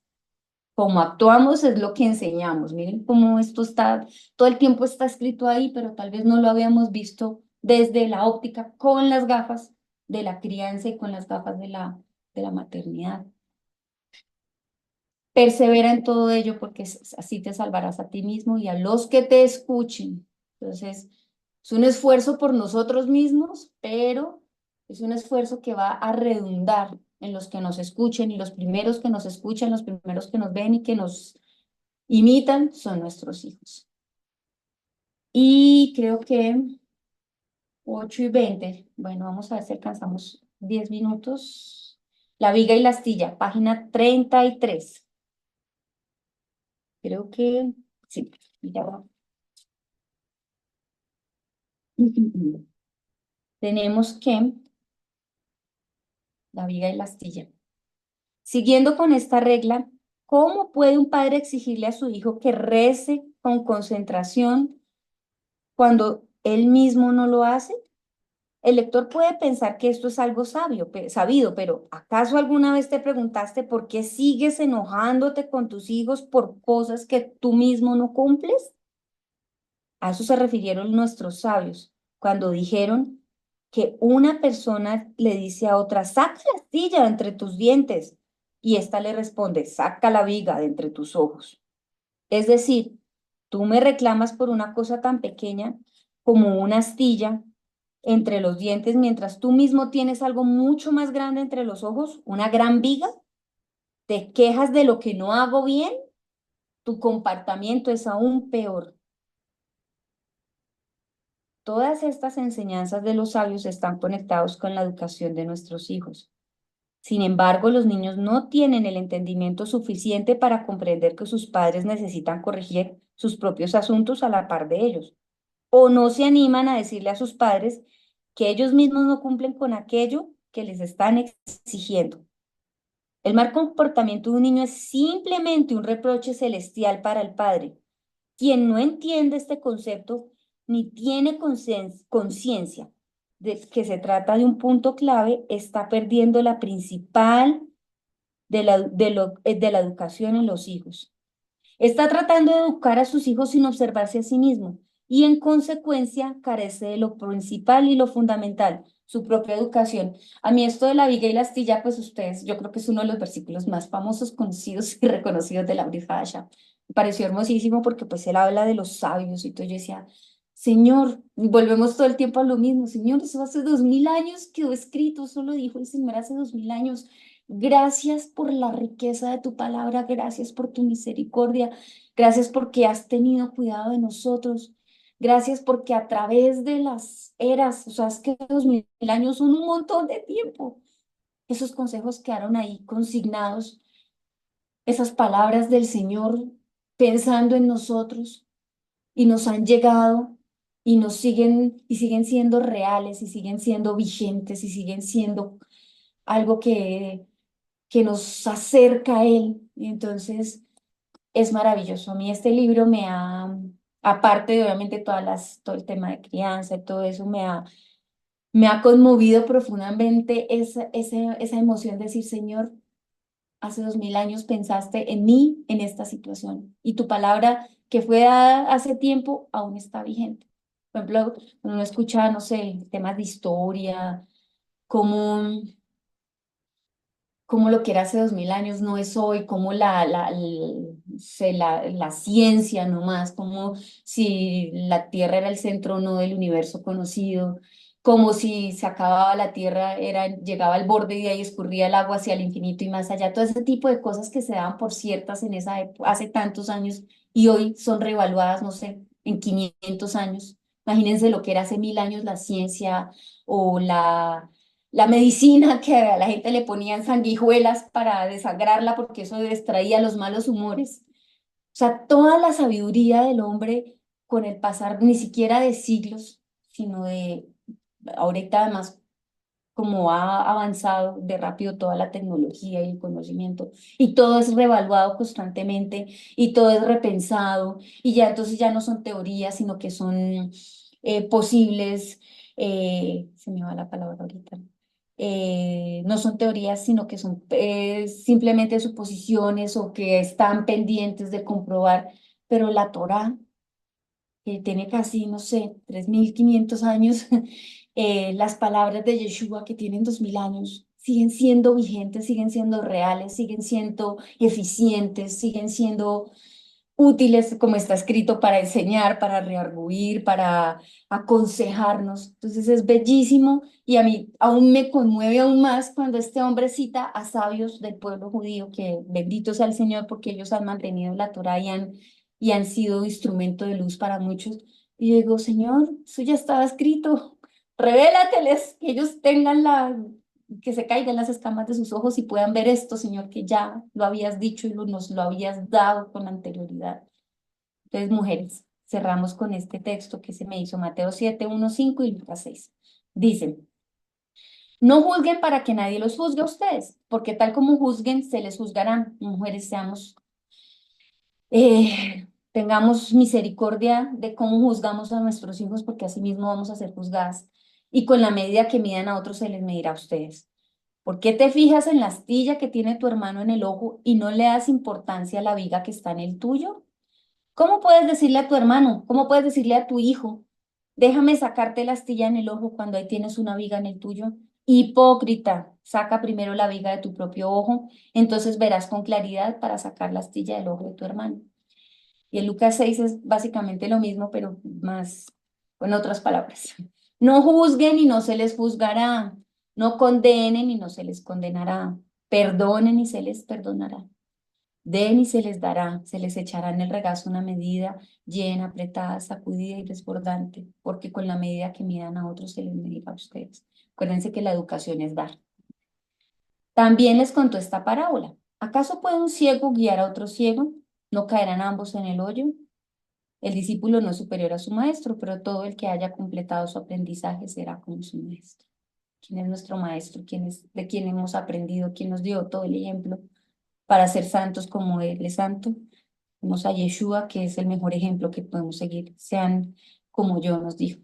Como actuamos es lo que enseñamos. Miren cómo esto está, todo el tiempo está escrito ahí, pero tal vez no lo habíamos visto desde la óptica con las gafas de la crianza y con las gafas de la maternidad. Persevera en todo ello porque así te salvarás a ti mismo y a los que te escuchen. Entonces, es un esfuerzo por nosotros mismos, pero es un esfuerzo que va a redundar en los que nos escuchen, y los primeros que nos escuchan, los primeros que nos ven y que nos imitan son nuestros hijos. Y creo que 8:20, bueno, vamos a ver si alcanzamos 10 minutos. La viga y la astilla, página 33. Creo que sí, ya va. Tenemos que la viga y la astilla. Siguiendo con esta regla, ¿cómo puede un padre exigirle a su hijo que rece con concentración cuando él mismo no lo hace? El lector puede pensar que esto es algo sabido, pero ¿acaso alguna vez te preguntaste por qué sigues enojándote con tus hijos por cosas que tú mismo no cumples? A eso se refirieron nuestros sabios cuando dijeron que una persona le dice a otra: saca la astilla de entre tus dientes, y ésta le responde: saca la viga de entre tus ojos. Es decir, tú me reclamas por una cosa tan pequeña como una astilla entre los dientes, mientras tú mismo tienes algo mucho más grande entre los ojos, una gran viga. Te quejas de lo que no hago bien, tu comportamiento es aún peor. Todas estas enseñanzas de los sabios están conectados con la educación de nuestros hijos. Sin embargo, los niños no tienen el entendimiento suficiente para comprender que sus padres necesitan corregir sus propios asuntos a la par de ellos, o no se animan a decirle a sus padres que ellos mismos no cumplen con aquello que les están exigiendo. El mal comportamiento de un niño es simplemente un reproche celestial para el padre. Quien no entiende este concepto ni tiene conciencia de que se trata de un punto clave, está perdiendo la principal de la educación en los hijos. Está tratando de educar a sus hijos sin observarse a sí mismo, y en consecuencia carece de lo principal y lo fundamental, su propia educación. A mí esto de la viga y la astilla, pues ustedes, yo creo que es uno de los versículos más famosos, conocidos y reconocidos de la Brit Hadashah. Me pareció hermosísimo porque pues él habla de los sabios y todo. Yo decía: Señor, y volvemos todo el tiempo a lo mismo. Señor, eso hace 2000 años quedó escrito, eso lo dijo el Señor hace 2000 años. Gracias por la riqueza de tu palabra, gracias por tu misericordia, gracias porque has tenido cuidado de nosotros, gracias porque a través de las eras, o sea, es que 2000 años son un montón de tiempo, esos consejos quedaron ahí consignados, esas palabras del Señor pensando en nosotros y nos han llegado y siguen siendo reales y siguen siendo vigentes y siguen siendo algo que nos acerca a Él. Y entonces es maravilloso. A mí este libro me ha, aparte de obviamente todo el tema de crianza y todo eso, me ha conmovido profundamente esa emoción de decir, Señor, hace 2000 años pensaste en mí en esta situación y tu palabra que fue dada hace tiempo aún está vigente. Por ejemplo, cuando uno escucha, no sé, temas de historia, cómo cómo lo que era hace 2000 años no es hoy, cómo la ciencia nomás, como si la Tierra era el centro o no del universo conocido, como si se acababa la Tierra, llegaba al borde y de ahí escurría el agua hacia el infinito y más allá, todo ese tipo de cosas que se daban por ciertas en esa hace tantos años y hoy son reevaluadas, no sé, en 500 años. Imagínense lo que era hace 1000 años la ciencia o la medicina que a la gente le ponían sanguijuelas para desangrarla porque eso distraía los malos humores. O sea, toda la sabiduría del hombre con el pasar ni siquiera de siglos, sino de ahorita además como ha avanzado de rápido toda la tecnología y el conocimiento, y todo es reevaluado constantemente, y todo es repensado, y ya entonces ya no son teorías, sino que son posibles, se me va la palabra ahorita, no son teorías, sino que son simplemente suposiciones o que están pendientes de comprobar, pero la Torá que tiene casi, no sé, 3500 años, las palabras de Yeshua que tienen 2000 años siguen siendo vigentes, siguen siendo reales, siguen siendo eficientes, siguen siendo útiles, como está escrito, para enseñar, para rearguir, para aconsejarnos. Entonces es bellísimo y a mí aún me conmueve aún más cuando este hombre cita a sabios del pueblo judío, que bendito sea el Señor porque ellos han mantenido la Torá y han sido instrumento de luz para muchos. Y yo digo, Señor, eso ya estaba escrito, revélateles, que ellos tengan que se caigan las escamas de sus ojos y puedan ver esto, Señor, que ya lo habías dicho y nos lo habías dado con anterioridad. Entonces, mujeres, cerramos con este texto que se me hizo Mateo 7, 1, 5 y Lucas 6. Dicen, no juzguen para que nadie los juzgue a ustedes, porque tal como juzguen, se les juzgarán. Mujeres, tengamos misericordia de cómo juzgamos a nuestros hijos, porque así mismo vamos a ser juzgadas. Y con la medida que midan a otros, se les medirá a ustedes. ¿Por qué te fijas en la astilla que tiene tu hermano en el ojo y no le das importancia a la viga que está en el tuyo? ¿Cómo puedes decirle a tu hermano? ¿Cómo puedes decirle a tu hijo? Déjame sacarte la astilla en el ojo cuando ahí tienes una viga en el tuyo. Hipócrita, saca primero la viga de tu propio ojo, entonces verás con claridad para sacar la astilla del ojo de tu hermano. Y en Lucas 6 es básicamente lo mismo, pero más con otras palabras. No juzguen y no se les juzgará. No condenen y no se les condenará. Perdonen y se les perdonará. Den y se les dará. Se les echará en el regazo una medida llena, apretada, sacudida y desbordante, porque con la medida que midan a otros se les medirá a ustedes. Acuérdense que la educación es dar. También les contó esta parábola. ¿Acaso puede un ciego guiar a otro ciego? ¿No caerán ambos en el hoyo? El discípulo no es superior a su maestro, pero todo el que haya completado su aprendizaje será como su maestro. ¿Quién es nuestro maestro? ¿De quién hemos aprendido? ¿Quién nos dio todo el ejemplo para ser santos como Él es santo? Tenemos a Yeshua, que es el mejor ejemplo que podemos seguir. Sean como yo, nos dijo.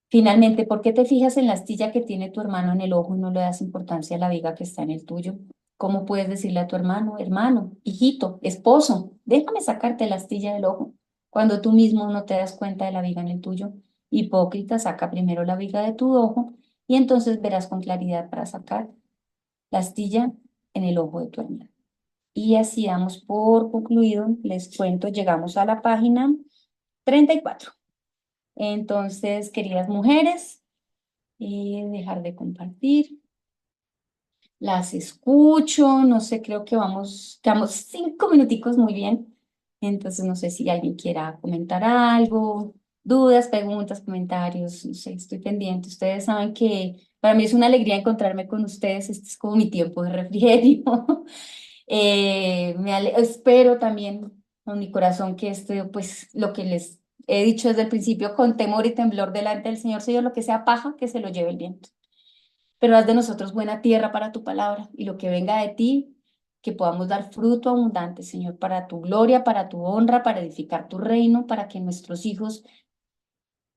Finalmente, ¿por qué te fijas en la astilla que tiene tu hermano en el ojo y no le das importancia a la viga que está en el tuyo? ¿Cómo puedes decirle a tu hermano, hermano, hijito, esposo, déjame sacarte la astilla del ojo, cuando tú mismo no te das cuenta de la viga en el tuyo? Hipócrita, saca primero la viga de tu ojo y entonces verás con claridad para sacar la astilla en el ojo de tu hermano. Y así damos por concluido, les cuento, llegamos a la página 34. Entonces, queridas mujeres, dejar de compartir. Las escucho, no sé, creo que quedamos 5 minuticos muy bien. Entonces, no sé si alguien quiera comentar algo, dudas, preguntas, comentarios, no sé, estoy pendiente. Ustedes saben que para mí es una alegría encontrarme con ustedes. Este es como mi tiempo de refrigerio. Espero también con mi corazón que pues lo que les he dicho desde el principio, con temor y temblor delante del Señor, Señor, lo que sea paja, que se lo lleve el viento. Pero haz de nosotros buena tierra para tu palabra y lo que venga de ti, que podamos dar fruto abundante, Señor, para tu gloria, para tu honra, para edificar tu reino, para que nuestros hijos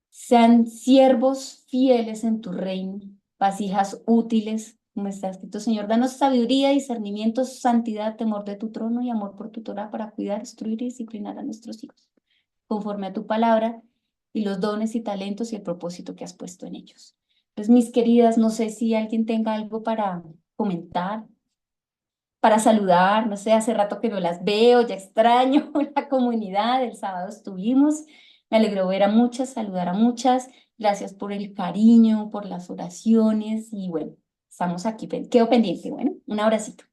sean siervos fieles en tu reino, vasijas útiles, como está escrito, Señor. Danos sabiduría, discernimiento, santidad, temor de tu trono y amor por tu Torah para cuidar, instruir y disciplinar a nuestros hijos, conforme a tu palabra y los dones y talentos y el propósito que has puesto en ellos. Pues, mis queridas, no sé si alguien tenga algo para comentar, para saludar, no sé, hace rato que no las veo, ya extraño la comunidad, el sábado estuvimos, me alegró ver a muchas, saludar a muchas, gracias por el cariño, por las oraciones y bueno, estamos aquí, quedo pendiente, bueno, un abracito.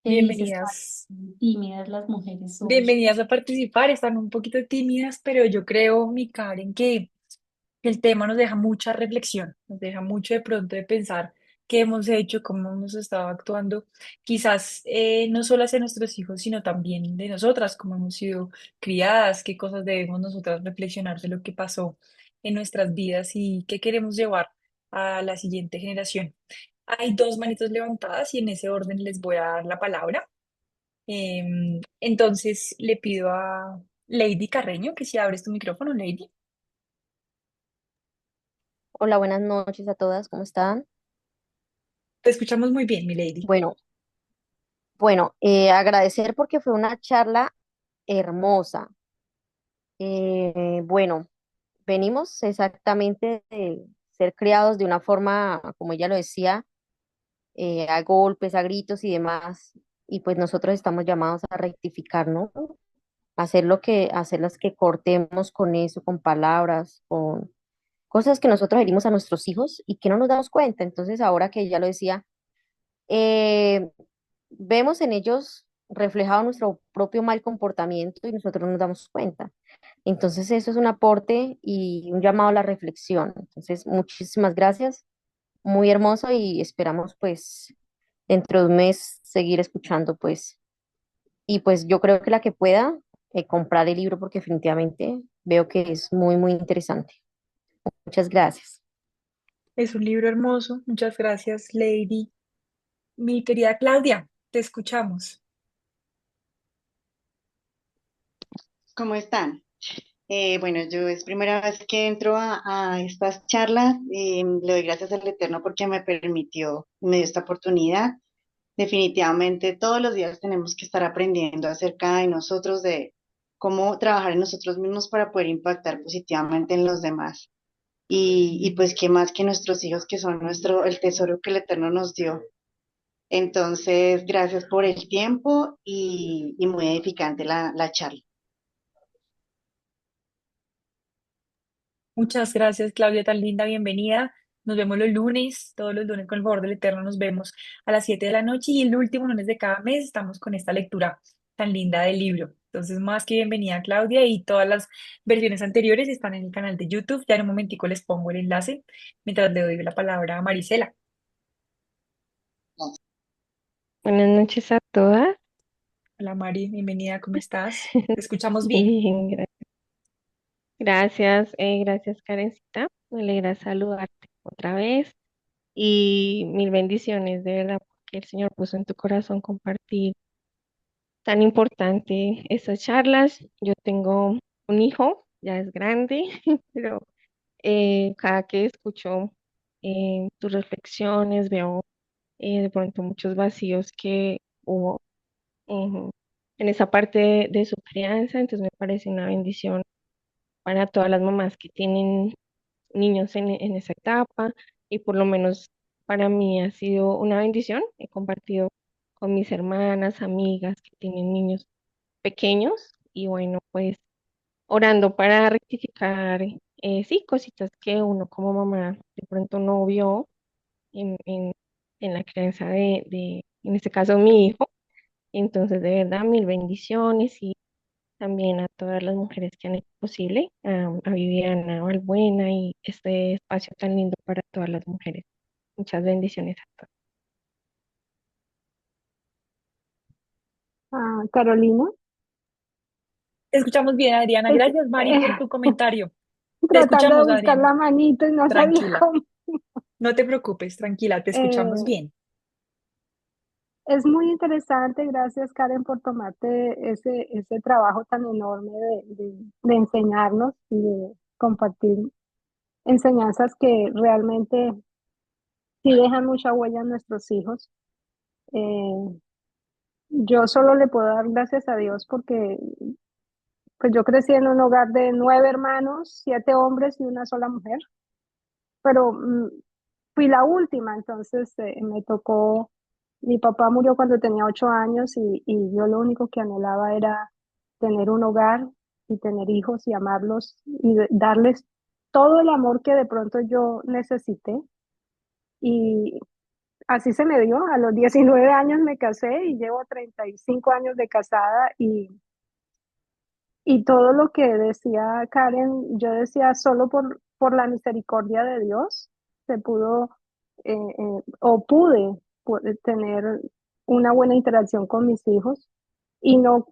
¿Qué dices, Bienvenidas. Karen? Tímidas las mujeres hoy. Bienvenidas a participar. Están un poquito tímidas, pero yo creo, mi Karen, que el tema nos deja mucha reflexión, nos deja mucho de pronto de pensar qué hemos hecho, cómo hemos estado actuando, quizás no solo hacia nuestros hijos, sino también de nosotras, cómo hemos sido criadas, qué cosas debemos nosotras reflexionar de lo que pasó en nuestras vidas y qué queremos llevar a la siguiente generación. Hay dos manitos levantadas y en ese orden les voy a dar la palabra. Entonces le pido a Lady Carreño que si abres tu micrófono, Lady. Hola, buenas noches a todas, ¿cómo están? Te escuchamos muy bien, mi Lady. Bueno, agradecer porque fue una charla hermosa. Bueno, venimos exactamente de ser criados de una forma, como ella lo decía, a golpes, a gritos y demás, y pues nosotros estamos llamados a rectificar, ¿no? Hacer las que cortemos con eso, con palabras, con cosas que nosotros herimos a nuestros hijos y que no nos damos cuenta. Entonces, ahora que ella lo decía, eh, vemos en ellos reflejado nuestro propio mal comportamiento y nosotros no nos damos cuenta. Entonces, eso es un aporte y un llamado a la reflexión. Entonces, muchísimas gracias, muy hermoso y esperamos pues dentro de un mes seguir escuchando pues. Y pues yo creo que la que pueda comprar el libro porque definitivamente veo que es muy, muy interesante. Muchas gracias. Es un libro hermoso. Muchas gracias, Lady. Mi querida Claudia, te escuchamos. ¿Cómo están? Bueno, yo es primera vez que entro a estas charlas. Le doy gracias al Eterno porque me permitió, me dio esta oportunidad. Definitivamente todos los días tenemos que estar aprendiendo acerca de nosotros, de cómo trabajar en nosotros mismos para poder impactar positivamente en los demás. Y pues qué más que nuestros hijos que son el tesoro que el Eterno nos dio. Entonces, gracias por el tiempo y muy edificante la charla. Muchas gracias, Claudia, tan linda. Bienvenida. Nos vemos los lunes, todos los lunes con el favor del Eterno. Nos vemos a las 7 de la noche y el último lunes de cada mes estamos con esta lectura tan linda del libro. Entonces, más que bienvenida, Claudia, y todas las versiones anteriores están en el canal de YouTube. Ya en un momentico les pongo el enlace mientras le doy la palabra a Marisela. Buenas noches a todas. Hola, Mari, bienvenida, ¿cómo estás? Te escuchamos bien. Bien, gracias, gracias Karencita. Me alegra saludarte otra vez y mil bendiciones, de verdad, porque el Señor puso en tu corazón compartir tan importante estas charlas. Yo tengo un hijo, ya es grande, pero cada que escucho tus reflexiones veo de pronto muchos vacíos que hubo en, en esa parte de su crianza, entonces me parece una bendición para todas las mamás que tienen niños en esa etapa y por lo menos para mí ha sido una bendición. He compartido con mis hermanas, amigas que tienen niños pequeños y bueno, pues orando para rectificar, sí, cositas que uno como mamá de pronto no vio en, en, en la crianza en este caso, mi hijo. Entonces, de verdad, mil bendiciones también a todas las mujeres que han hecho posible, a Viviana Valbuena y este espacio tan lindo para todas las mujeres. Muchas bendiciones a todas. Carolina, Te escuchamos bien, Adriana. es, Gracias, Mari, por tu comentario. Te tratando de escuchamos, buscar Adriana. la manito y no sabía Tranquila. cómo. No te preocupes, tranquila, te escuchamos Eh, bien. es muy interesante, gracias Karen por tomarte ese trabajo tan enorme de enseñarnos y de compartir enseñanzas que realmente sí dejan mucha huella en nuestros hijos. Eh, yo solo le puedo dar gracias a Dios porque pues yo crecí en un hogar de 9 hermanos, 7 hombres y una sola mujer, pero fui la última, entonces me tocó, mi papá murió cuando tenía 8 años y yo lo único que anhelaba era tener un hogar y tener hijos y amarlos y darles todo el amor que de pronto yo necesité. Y así se me dio. A los 19 años me casé y llevo 35 años de casada y todo lo que decía Karen, yo decía solo por la misericordia de Dios se pudo o tener una buena interacción con mis hijos y no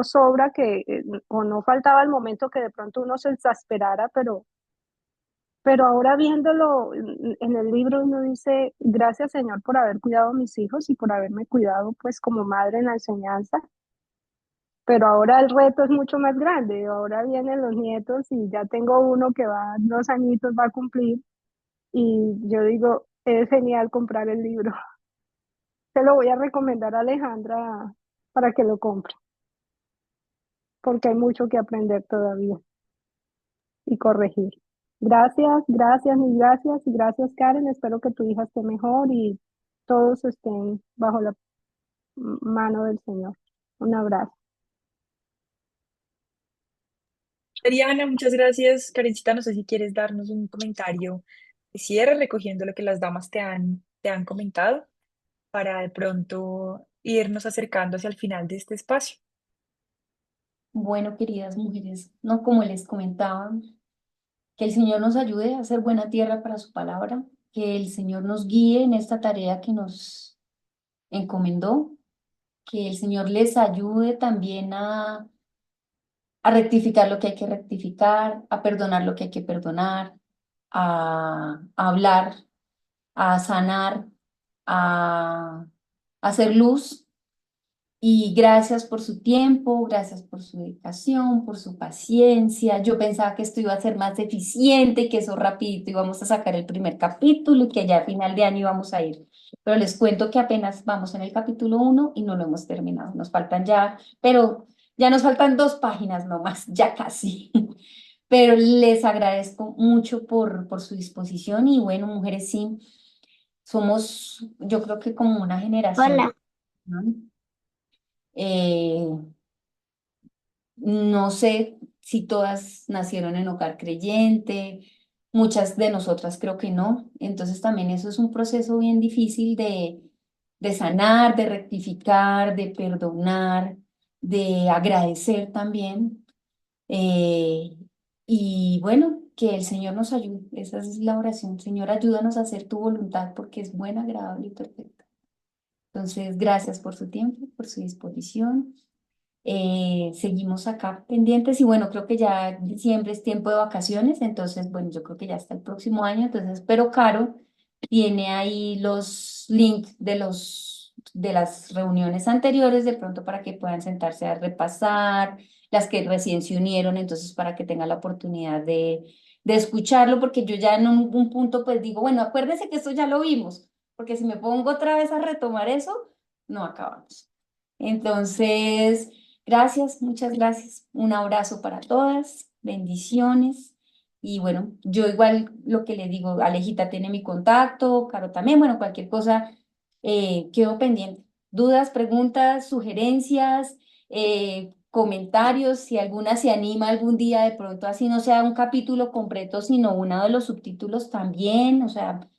sobra que o no faltaba el momento que de pronto uno se exasperara, pero ahora viéndolo en el libro uno dice, gracias Señor por haber cuidado a mis hijos y por haberme cuidado pues como madre en la enseñanza, pero ahora el reto es mucho más grande, ahora vienen los nietos y ya tengo uno que va 2 añitos, va a cumplir y yo digo, es genial comprar el libro. Se lo voy a recomendar a Alejandra para que lo compre, porque hay mucho que aprender todavía y corregir. Gracias, gracias, mil gracias y gracias Karen. Espero que tu hija esté mejor y todos estén bajo la mano del Señor. Un abrazo. Adriana, muchas gracias. Karencita, no sé si quieres darnos un comentario de cierre recogiendo lo que las damas te han comentado para de pronto irnos acercando hacia el final de este espacio. Bueno, queridas mujeres, no como les comentaba, que el Señor nos ayude a hacer buena tierra para su palabra, que el Señor nos guíe en esta tarea que nos encomendó, que el Señor les ayude también a rectificar lo que hay que rectificar, a perdonar lo que hay que perdonar, a hablar, a sanar, a hacer luz. Y gracias por su tiempo, gracias por su dedicación, por su paciencia. Yo pensaba que esto iba a ser más eficiente, que eso rapidito íbamos a sacar el primer capítulo y que ya a final de año íbamos a ir. Pero les cuento que apenas vamos en el capítulo 1 y no lo hemos terminado. Nos faltan ya, pero ya nos faltan 2 páginas nomás, ya casi. Pero les agradezco mucho por su disposición y bueno, mujeres, sí, somos, yo creo que como una generación, Hola. ¿no? Eh, no sé si todas nacieron en hogar creyente, muchas de nosotras creo que no. Entonces también eso es un proceso bien difícil de sanar, de rectificar, de perdonar, de agradecer también. Eh, y bueno, que el Señor nos ayude. Esa es la oración. Señor, ayúdanos a hacer tu voluntad porque es buena, agradable y perfecta. Entonces, gracias por su tiempo, por su disposición. Seguimos acá pendientes y bueno, creo que ya diciembre es tiempo de vacaciones, entonces bueno, yo creo que ya está el próximo año, entonces, pero Caro tiene ahí los links de las reuniones anteriores de pronto para que puedan sentarse a repasar, las que recién se unieron, entonces para que tengan la oportunidad de escucharlo, porque yo ya en un punto pues digo, bueno, acuérdense que esto ya lo vimos, porque si me pongo otra vez a retomar eso, no acabamos. Entonces... Gracias, muchas gracias. Un abrazo para todas, bendiciones. Y bueno, yo igual lo que le digo, Alejita tiene mi contacto, Caro también, bueno, cualquier cosa, quedo pendiente. Dudas, preguntas, sugerencias, comentarios, si alguna se anima algún día de pronto, así no sea un capítulo completo, sino uno de los subtítulos también, o sea,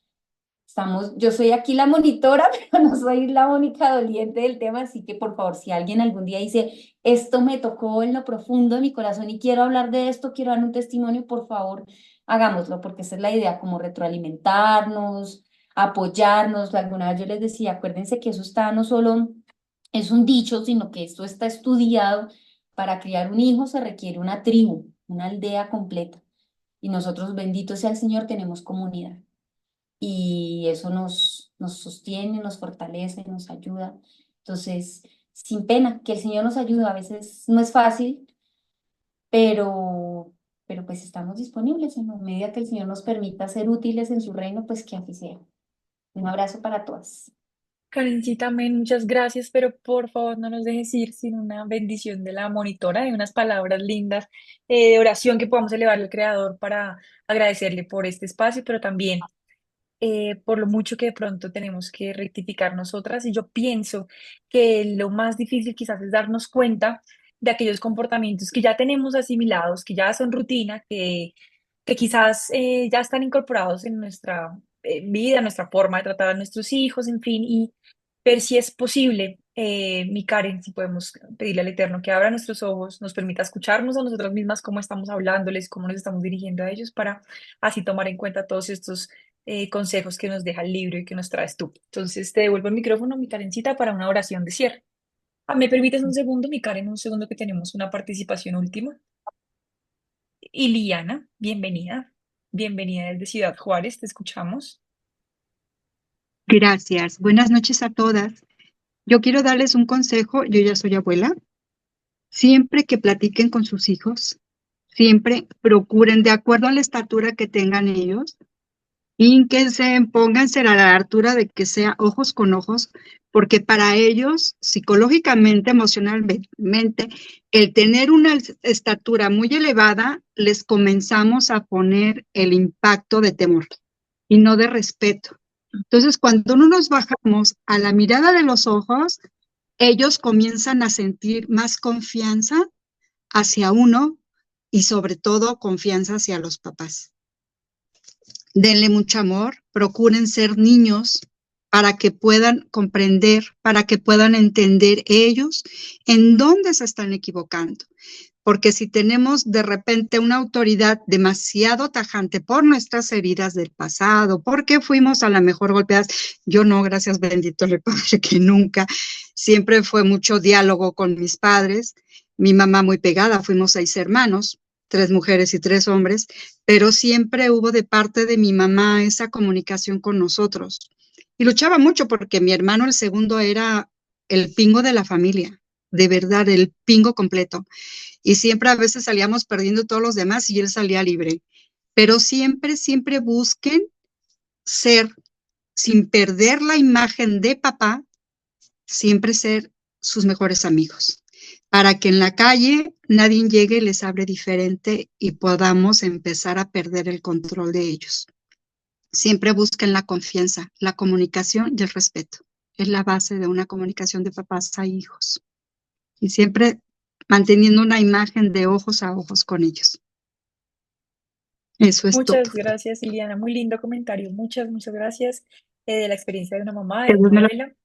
yo soy aquí la monitora, pero no soy la única doliente del tema, así que por favor, si alguien algún día dice, esto me tocó en lo profundo de mi corazón y quiero hablar de esto, quiero dar un testimonio, por favor, hagámoslo, porque esa es la idea, como retroalimentarnos, apoyarnos. Alguna vez yo les decía, acuérdense que eso está no solo, es un dicho, sino que esto está estudiado. Para criar un hijo se requiere una tribu, una aldea completa. Y nosotros, bendito sea el Señor, tenemos comunidad y eso nos sostiene, nos fortalece, nos ayuda. Entonces, sin pena, que el Señor nos ayude. A veces no es fácil, pero, pero pues estamos disponibles en la medida que el Señor nos permita ser útiles en su reino, pues que así sea. Un abrazo para todas. Karencita, amén, muchas gracias, pero por favor no nos dejes ir sin una bendición de la monitora, de unas palabras lindas, de oración que podamos elevarle al Creador para agradecerle por este espacio, pero también por lo mucho que de pronto tenemos que rectificar nosotras. Y yo pienso que lo más difícil quizás es darnos cuenta de aquellos comportamientos que ya tenemos asimilados, que ya son rutina, que quizás ya están incorporados en nuestra vida, nuestra forma de tratar a nuestros hijos, en fin, y ver si es posible. Mi Karen, si podemos pedirle al Eterno que abra nuestros ojos, nos permita escucharnos a nosotras mismas, cómo estamos hablándoles, cómo nos estamos dirigiendo a ellos, para así tomar en cuenta todos estos consejos que nos deja el libro y que nos traes tú. Entonces te devuelvo el micrófono, mi Karencita, para una oración de cierre. Ah, ¿me permites un segundo, mi Karen? Un segundo que tenemos una participación última. Iliana, bienvenida. Bienvenida desde Ciudad Juárez, te escuchamos. Gracias. Buenas noches a todas. Yo quiero darles un consejo. Yo ya soy abuela. Siempre que platiquen con sus hijos, siempre procuren, de acuerdo a la estatura que tengan ellos, y que pónganse a la altura de que sea ojos con ojos, porque para ellos, psicológicamente, emocionalmente, el tener una estatura muy elevada, les comenzamos a poner el impacto de temor y no de respeto. Entonces, cuando no nos bajamos a la mirada de los ojos, ellos comienzan a sentir más confianza hacia uno y sobre todo confianza hacia los papás. Denle mucho amor, procuren ser niños para que puedan comprender, para que puedan entender ellos en dónde se están equivocando. Porque si tenemos de repente una autoridad demasiado tajante por nuestras heridas del pasado, porque fuimos a la mejor golpeadas, yo no, gracias bendito le Padre, que nunca, siempre fue mucho diálogo con mis padres, mi mamá muy pegada, fuimos 6 hermanos, 3 mujeres y 3 hombres, pero siempre hubo de parte de mi mamá esa comunicación con nosotros. Y luchaba mucho porque mi hermano, el segundo, era el pingo de la familia, de verdad, el pingo completo. Y siempre a veces salíamos perdiendo todos los demás y él salía libre. Pero siempre, siempre busquen ser, sin perder la imagen de papá, siempre ser sus mejores amigos, para que en la calle nadie llegue y les hable diferente y podamos empezar a perder el control de ellos. Siempre busquen la confianza, la comunicación y el respeto. Es la base de una comunicación de papás a hijos. Y siempre manteniendo una imagen de ojos a ojos con ellos. Eso es todo. Muchas gracias, Iliana. Muy lindo comentario. Muchas, muchas gracias de la experiencia de una mamá, Que de Dios una me lo- abuela.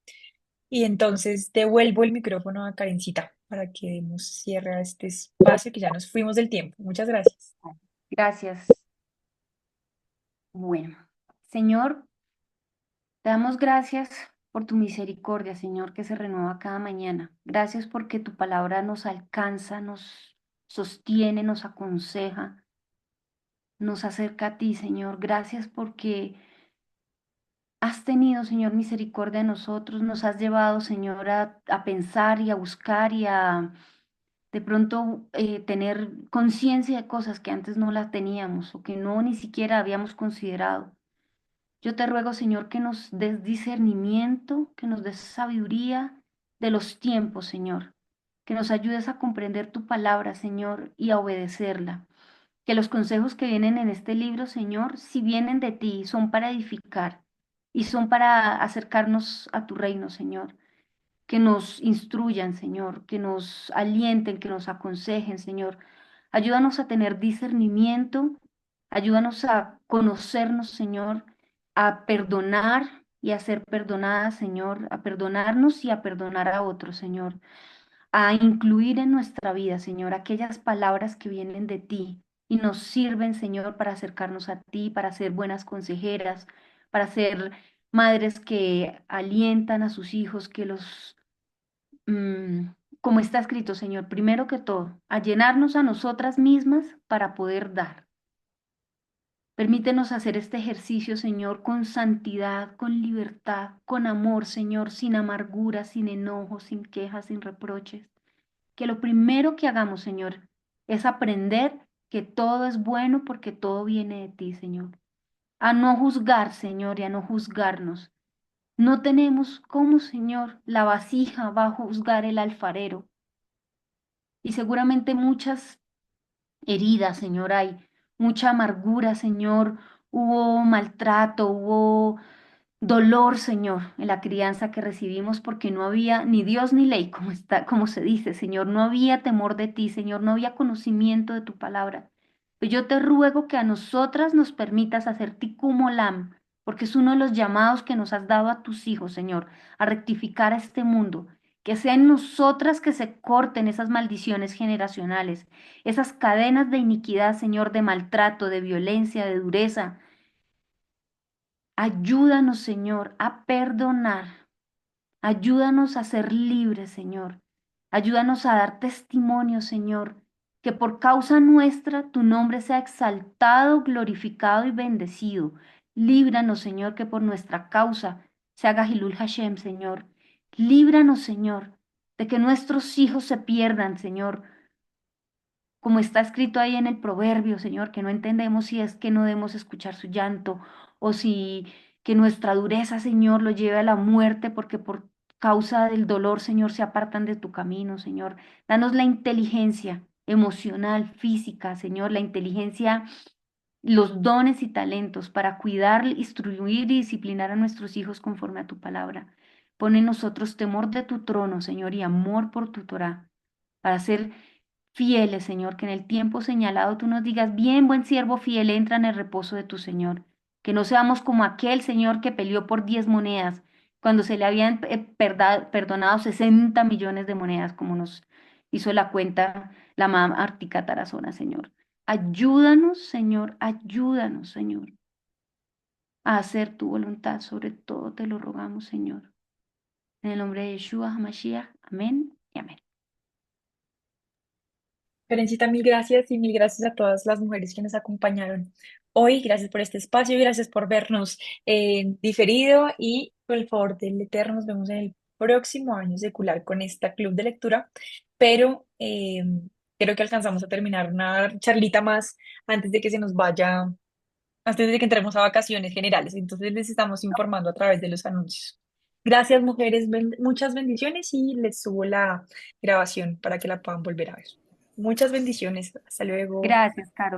Y entonces devuelvo el micrófono a Karencita para que demos cierre a este espacio que ya nos fuimos del tiempo. Muchas gracias. Gracias. Bueno, Señor, te damos gracias por tu misericordia, Señor, que se renueva cada mañana. Gracias porque tu palabra nos alcanza, nos sostiene, nos aconseja, nos acerca a ti, Señor. Gracias porque has tenido, Señor, misericordia de nosotros, nos has llevado, Señor, a pensar y a buscar y a de pronto tener conciencia de cosas que antes no las teníamos o que no ni siquiera habíamos considerado. Yo te ruego, Señor, que nos des discernimiento, que nos des sabiduría de los tiempos, Señor, que nos ayudes a comprender tu palabra, Señor, y a obedecerla. Que los consejos que vienen en este libro, Señor, si vienen de ti, son para edificar y son para acercarnos a tu reino, Señor. Que nos instruyan, Señor, que nos alienten, que nos aconsejen, Señor. Ayúdanos a tener discernimiento, ayúdanos a conocernos, Señor, a perdonar y a ser perdonadas, Señor, a perdonarnos y a perdonar a otros, Señor, a incluir en nuestra vida, Señor, aquellas palabras que vienen de ti y nos sirven, Señor, para acercarnos a ti, para ser buenas consejeras, para ser madres que alientan a sus hijos, que los, mm, como está escrito, Señor, primero que todo, a llenarnos a nosotras mismas para poder dar. Permítenos hacer este ejercicio, Señor, con santidad, con libertad, con amor, Señor, sin amargura, sin enojo, sin quejas, sin reproches. Que lo primero que hagamos, Señor, es aprender que todo es bueno porque todo viene de ti, Señor. A no juzgar, Señor, y a no juzgarnos. No tenemos cómo, Señor, la vasija va a juzgar el alfarero. Y seguramente muchas heridas, Señor, hay mucha amargura, Señor, hubo maltrato, hubo dolor, Señor, en la crianza que recibimos porque no había ni Dios ni ley, como está, como se dice, Señor, no había temor de ti, Señor, no había conocimiento de tu palabra. Pero yo te ruego que a nosotras nos permitas hacer tikkun olam, porque es uno de los llamados que nos has dado a tus hijos, Señor, a rectificar a este mundo. Que sea en nosotras que se corten esas maldiciones generacionales, esas cadenas de iniquidad, Señor, de maltrato, de violencia, de dureza. Ayúdanos, Señor, a perdonar. Ayúdanos a ser libres, Señor. Ayúdanos a dar testimonio, Señor, que por causa nuestra tu nombre sea exaltado, glorificado y bendecido. Líbranos, Señor, que por nuestra causa se haga Hilul Hashem, Señor. Líbranos, Señor, de que nuestros hijos se pierdan, Señor, como está escrito ahí en el proverbio, Señor, que no entendemos si es que no debemos escuchar su llanto o si que nuestra dureza, Señor, lo lleve a la muerte porque por causa del dolor, Señor, se apartan de tu camino, Señor. Danos la inteligencia emocional, física, Señor, la inteligencia, los dones y talentos para cuidar, instruir y disciplinar a nuestros hijos conforme a tu palabra. Pon en nosotros temor de tu trono, Señor, y amor por tu Torah, para ser fieles, Señor, que en el tiempo señalado tú nos digas, bien, buen siervo fiel, entra en el reposo de tu Señor. Que no seamos como aquel Señor que peleó por 10 monedas, cuando se le habían perdonado 60 millones de monedas, como nos hizo la cuenta la mamá Ártica Tarazona, Señor. Ayúdanos, Señor, a hacer tu voluntad, sobre todo te lo rogamos, Señor. En el nombre de Yeshua HaMashiach, amén y amén. Ferencita, mil gracias y mil gracias a todas las mujeres que nos acompañaron hoy. Gracias por este espacio y gracias por vernos diferido y por el favor del Eterno nos vemos en el próximo año secular con esta club de lectura, pero creo que alcanzamos a terminar una charlita más antes de que se nos vaya, antes de que entremos a vacaciones generales. Entonces les estamos informando a través de los anuncios. Gracias, mujeres, muchas bendiciones y les subo la grabación para que la puedan volver a ver. Muchas bendiciones. Hasta luego. Gracias, Caro.